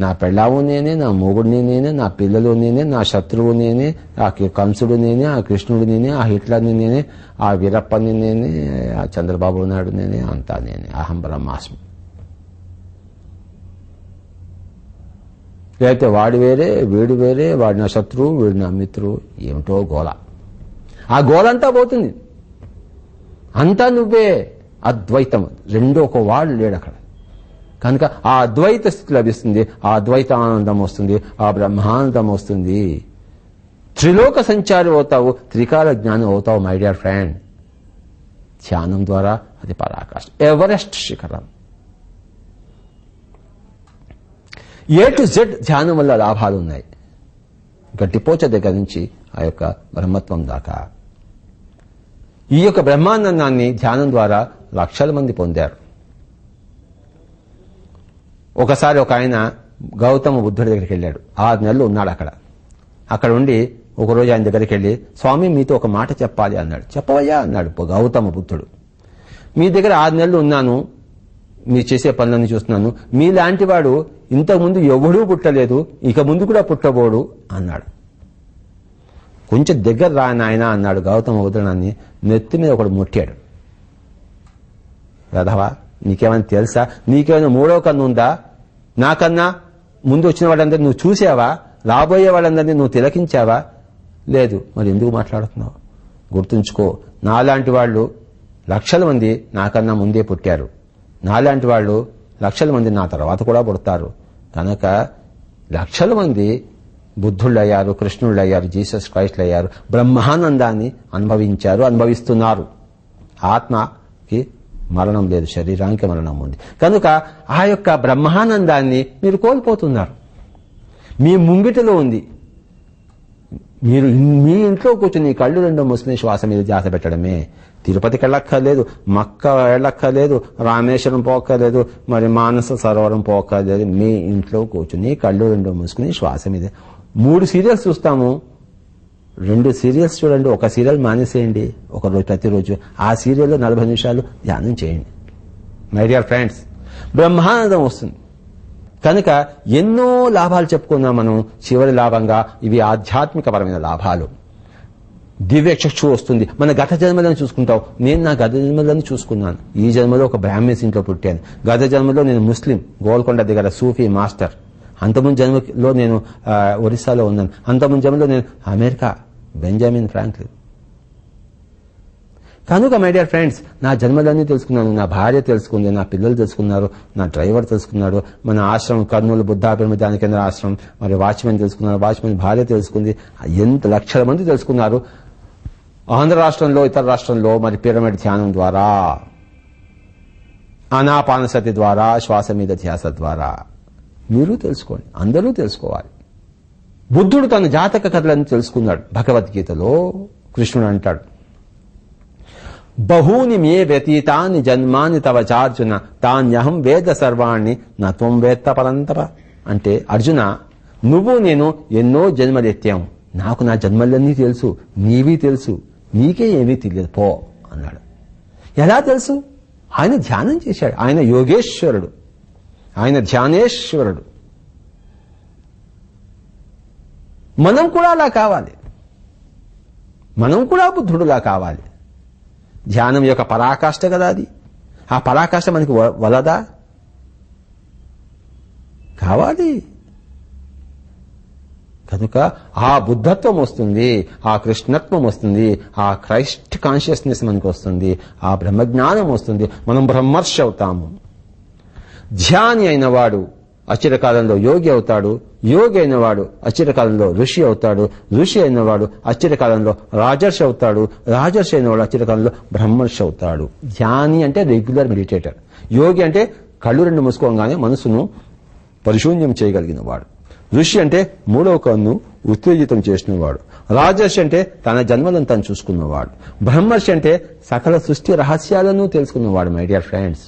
నా పెళ్ళావు నేనే, నా మొగుడిని నేనే, నా పిల్లలు నేనే, నా శత్రువు నేనే, ఆ కంసుడు నేనే, ఆ కృష్ణుడు నేనే, ఆ హిట్లర్ని నేనే, ఆ వీరప్పని నేనే, ఆ చంద్రబాబు నాయుడు నేనే, అంతా నేనే. అహం బ్రహ్మాస్మి. లేకపోతే వాడు వేరే, వీడు వేరే, వాడు నా శత్రువు, వీడు నా మిత్రువు, ఏమిటో గోల. ఆ గోలంతా పోతుంది. అంతా నువ్వే. అద్వైతం, రెండో ఒక వాడు లేడు అక్కడ. కనుక ఆ అద్వైత స్థితి లభిస్తుంది, ఆ అద్వైత ఆనందం వస్తుంది, ఆ బ్రహ్మానందం వస్తుంది. త్రిలోక సంచారి అవుతావు, త్రికాల జ్ఞానం అవుతావు మై డియర్ ఫ్రెండ్. ధ్యానం ద్వారా అది పరాకాష్ఠ, ఎవరెస్ట్ శిఖరం. ఏ టు జెడ్ ధ్యానం వల్ల లాభాలు ఉన్నాయి. గట్టిపోచ దగ్గర నుంచి ఆ యొక్క బ్రహ్మత్వం దాకా. ఈ యొక్క బ్రహ్మానందాన్ని ధ్యానం ద్వారా లక్షల మంది పొందారు. ఒకసారి ఒక ఆయన గౌతమ బుద్ధుడి దగ్గరికి వెళ్ళాడు. 6 నెలలు ఉన్నాడు అక్కడ. అక్కడ ఉండి ఒకరోజు ఆయన దగ్గరికి వెళ్ళి, స్వామి మీతో ఒక మాట చెప్పాలి అన్నాడు. చెప్పవయ్యా అన్నాడు గౌతమ బుద్ధుడు. మీ దగ్గర 6 నెలలు ఉన్నాను, మీరు చేసే పనులన్నీ చూస్తున్నాను. మీలాంటి వాడు ఇంతకుముందు ఎవడూ పుట్టలేదు, ఇక ముందు కూడా పుట్టబోడు అన్నాడు. కొంచెం దగ్గర రా నాయన అన్నాడు గౌతమ బుద్ధుడాన్ని. నెత్తి మీద ఒకడు ముట్టాడు. రధవా, నీకేమైనా తెలుసా? నీకేమైనా మూడో కన్ను ఉందా? నాకన్నా ముందు వచ్చిన వాళ్ళందరినీ నువ్వు చూసావా? రాబోయే వాళ్ళందరినీ నువ్వు తిలకించావా? లేదు. మరి ఎందుకు మాట్లాడుతున్నావు? గుర్తుంచుకో, నాలాంటి వాళ్ళు లక్షల మంది నాకన్నా ముందే పుట్టారు. నాలాంటి వాళ్ళు లక్షల మంది నా తర్వాత కూడా పుడతారు. కనుక లక్షల మంది బుద్ధుళ్ళు అయ్యారు, కృష్ణుళ్ళు అయ్యారు, జీసస్ క్రైస్ట్లు అయ్యారు, బ్రహ్మానందాన్ని అనుభవించారు, అనుభవిస్తున్నారు. ఆత్మకి మరణం లేదు, శరీరానికి మరణం ఉంది. కనుక ఆ యొక్క బ్రహ్మానందాన్ని మీరు కోల్పోతున్నారు. మీ ముంగిటలో ఉంది. మీరు మీ ఇంట్లో కూర్చుని కళ్ళు రెండో మూసుకుని శ్వాస మీద ధ్యాస పెట్టడమే. తిరుపతికి వెళ్ళక్కర్లేదు, మక్క వెళ్ళక్కర్లేదు, రామేశ్వరం పోక్కర్లేదు, మరి మానస సరోవరం పోక్కర్లేదు. మీ ఇంట్లో కూర్చుని కళ్ళు రెండో మూసుకుని శ్వాస మీద. 3 సీరియల్స్ చూస్తాము, 2 సీరియల్స్ చూడండి, ఒక సీరియల్ మానేసేయండి ఒకరోజు, ప్రతిరోజు ఆ సీరియల్లో 40 నిమిషాలు ధ్యానం చేయండి. మై డియర్ ఫ్రెండ్స్, బ్రహ్మానందం వస్తుంది. కనుక ఎన్నో లాభాలు చెప్పుకున్నాం మనం. చివరి లాభంగా ఇవి ఆధ్యాత్మికపరమైన లాభాలు. దివ్య చక్షు వస్తుంది. మన గత జన్మలను చూసుకుంటావు. నేను నా గత జన్మలను చూసుకున్నాను. ఈ జన్మలో ఒక బ్రాహ్మణ్స్ ఇంట్లో పుట్టాను. గత జన్మలో నేను ముస్లిం, గోల్కొండ దగ్గర సూఫీ మాస్టర్. అంతకుముందు జన్మలో నేను ఒరిస్సాలో ఉన్నాను. అంతకుముందు జన్మలో నేను అమెరికా, బెంజమిన్ ఫ్రాంక్లిన్. కనుక మై డియర్ ఫ్రెండ్స్, నా జన్మలన్నీ తెలుసుకున్నాను. నా భార్య తెలుసుకుంది, నా పిల్లలు తెలుసుకున్నారు, నా డ్రైవర్ తెలుసుకున్నాడు, మన ఆశ్రమం కర్నూలు బుద్ధాభిమ ధ్యాన కేంద్ర ఆశ్రమం, మరి వాచ్మెన్ తెలుసుకున్నారు, వాచ్మెన్ భార్య తెలుసుకుంది. ఎంత లక్షల మంది తెలుసుకున్నారు. ఆంధ్ర రాష్ట్రంలో, ఇతర రాష్ట్రంలో మరి పిరమిడ్ ధ్యానం ద్వారా, ఆనాపానసతి ద్వారా, శ్వాస మీద ధ్యాస ద్వారా. మీరు తెలుసుకోండి, అందరూ తెలుసుకోవాలి. బుద్ధుడు తన జాతక కథలను తెలుసుకున్నాడు. భగవద్గీతలో కృష్ణుడు అంటాడు, బహూని మే వ్యతీతాని జన్మాని తవ చార్జున తాన్యహం వేద సర్వాణి నత్వం వేత్త పరంతప. అంటే అర్జున, నువ్వు నేను ఎన్నో జన్మలెత్తాం, నాకు నా జన్మలన్నీ తెలుసు, నీవి తెలుసు, నీకే ఏమీ తెలియదు పో అన్నాడు. ఎలా తెలుసు? ఆయన ధ్యానం చేశాడు. ఆయన యోగేశ్వరుడు, ఆయన ధ్యానేశ్వరుడు. మనం కూడా అలా కావాలి. మనం కూడా బుద్ధుడులా కావాలి. ధ్యానం యొక్క పరాకాష్ఠ కదా అది. ఆ పరాకాష్ఠ మనకి వలదా? కావాలి. కనుక ఆ బుద్ధత్వం వస్తుంది, ఆ కృష్ణత్వం వస్తుంది, ఆ క్రైస్ట్ కాన్షియస్నెస్ మనకు వస్తుంది, ఆ బ్రహ్మజ్ఞానం వస్తుంది. మనం బ్రహ్మర్షి అవుతాము. ధ్యాని అయిన వాడు అచిరకాలంలో యోగి అవుతాడు, యోగి అయిన వాడు అచిరకాలంలో ఋషి అవుతాడు, ఋషి అయిన వాడు అచిరకాలంలో రాజర్షి అవుతాడు, రాజర్షి అయిన వాడు అచిరకాలంలో బ్రహ్మర్షి అవుతాడు. ధ్యాని అంటే రెగ్యులర్ మెడిటేటర్. యోగి అంటే కళ్ళు 2 మూసుకోగానే మనసును పరిశూన్యం చేయగలిగిన వాడు. ఋషి అంటే మూడవ కన్ను ఉత్తేజితం చేసినవాడు. రాజర్షి అంటే తన జన్మలను తను చూసుకున్నవాడు. బ్రహ్మర్షి అంటే సకల సృష్టి రహస్యాలను తెలుసుకున్నవాడు. మై డియర్ ఫ్రెండ్స్,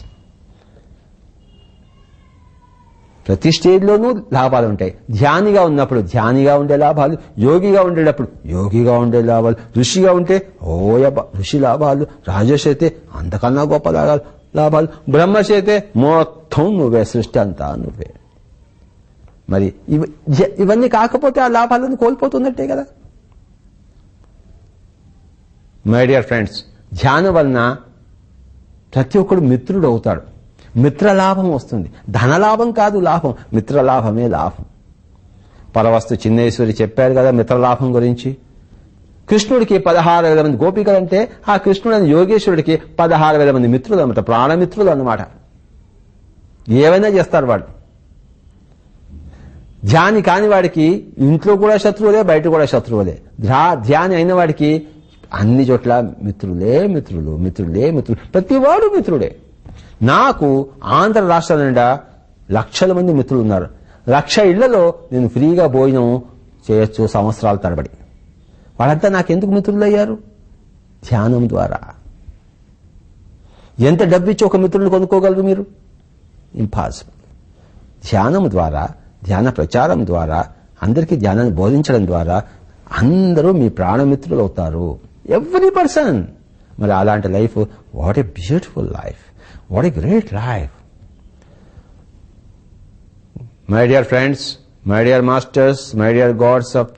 ప్రతి స్టేజ్లోనూ లాభాలు ఉంటాయి. ధ్యానిగా ఉన్నప్పుడు ధ్యానిగా ఉండే లాభాలు, యోగిగా ఉండేటప్పుడు యోగిగా ఉండే లాభాలు, ఋషిగా ఉంటే ఋషి లాభాలు, రాజర్షి అయితే అంతకన్నా గొప్ప లాభాలు, బ్రహ్మర్షి అయితే మొత్తం నువ్వే, సృష్టి అంతా నువ్వే. మరి ఇవన్నీ కాకపోతే ఆ లాభాలను కోల్పోతున్నట్టే కదా. మై డియర్ ఫ్రెండ్స్, ధ్యానం వలన ప్రతి ఒక్కడు మిత్రుడు అవుతాడు. మిత్రలాభం వస్తుంది. ధనలాభం కాదు లాభం, మిత్రలాభమే లాభం. పరవస్తు చిన్నేశ్వరి చెప్పాడు కదా మిత్రలాభం గురించి. కృష్ణుడికి 16,000 మంది గోపికలంటే ఆ కృష్ణుడు యోగేశ్వరుడికి 16,000 మంది మిత్రులు అన్నమాట, ప్రాణమిత్రులు అన్నమాట. ఏవైనా చేస్తారు వాడు. ధ్యాని కాని వాడికి ఇంట్లో కూడా శత్రువులే, బయట కూడా శత్రువులే. ధ్యాని అయిన వాడికి అన్ని చోట్ల మిత్రులే మిత్రులు, మిత్రులే మిత్రులు, ప్రతివాడు మిత్రుడే. నాకు ఆంధ్ర రాష్ట్రం నిండా లక్షల మంది మిత్రులు ఉన్నారు. 1,00,000 ఇళ్లలో నేను ఫ్రీగా భోజనం చేయొచ్చు సంవత్సరాల తరబడి. వాళ్ళంతా నాకెందుకు మిత్రులు అయ్యారు? ధ్యానం ద్వారా. ఎంత డబ్బిచ్చి ఒక మిత్రుడిని కొనుక్కోగలరు మీరు? ఇంపాసిబుల్. ధ్యానం ద్వారా, ధ్యాన ప్రచారం ద్వారా, అందరికీ ధ్యానాన్ని బోధించడం ద్వారా అందరూ మీ ప్రాణమిత్రులు అవుతారు. Every person. మరి అలాంటి life, what a beautiful life, what a great life. My dear friends, my dear masters, my dear gods of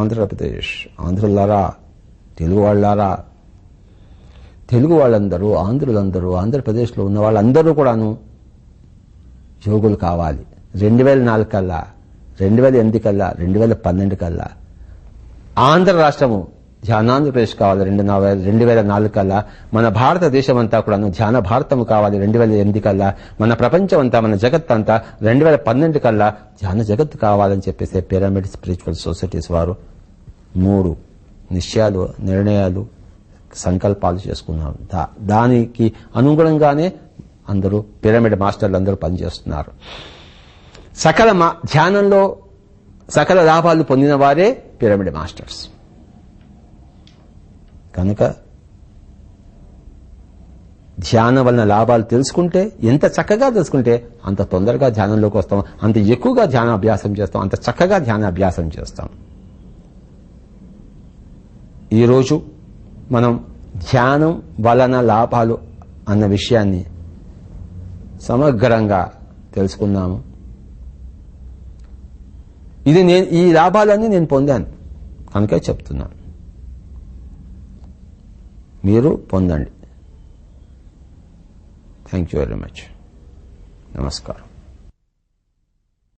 Andhra Pradesh, ఆంధ్రులారా, తెలుగు వాళ్ళారా, తెలుగు వాళ్ళందరూ, ఆంధ్రులందరూ, ఆంధ్రప్రదేశ్లో ఉన్న వాళ్ళందరూ కూడాను యోగులు కావాలి. 2004 కల్లా, 2008 కల్లా, 2012 కల్లా ఆంధ్ర రాష్ట్రము ధ్యానాంధ్రప్రదేశ్ కావాలి. 2004 కల్లా మన భారతదేశం అంతా కూడాను ధ్యాన భారతం కావాలి. 2008 కల్లా మన ప్రపంచం అంతా, మన జగత్ అంతా 2012 కల్లా ధ్యాన జగత్తు కావాలని చెప్పేసి పిరమిడ్ స్పిరిచువల్ సొసైటీస్ వారు 3 నిశ్చయాలు, నిర్ణయాలు, సంకల్పాలు చేసుకున్నారు. దానికి అనుగుణంగానే అందరూ పిరమిడ్ మాస్టర్లు అందరూ పనిచేస్తున్నారు. సకల ధ్యానంలో సకల లాభాలు పొందిన వారే పిరమిడ్ మాస్టర్స్. కనుక ధ్యానం వలన లాభాలు తెలుసుకుంటే, ఎంత చక్కగా తెలుసుకుంటే అంత తొందరగా ధ్యానంలోకి వస్తాం, అంత ఎక్కువగా ధ్యాన అభ్యాసం చేస్తాం, అంత చక్కగా ధ్యాన అభ్యాసం చేస్తాం. ఈరోజు మనం ధ్యానం వలన లాభాలు అన్న విషయాన్ని సమగ్రంగా తెలుసుకున్నాము. ఈ లాభాలన్నీ నేను పొందాను కనుక చెప్తున్నాను. మీరు పొందండి. Thank you very much. నమస్కారం.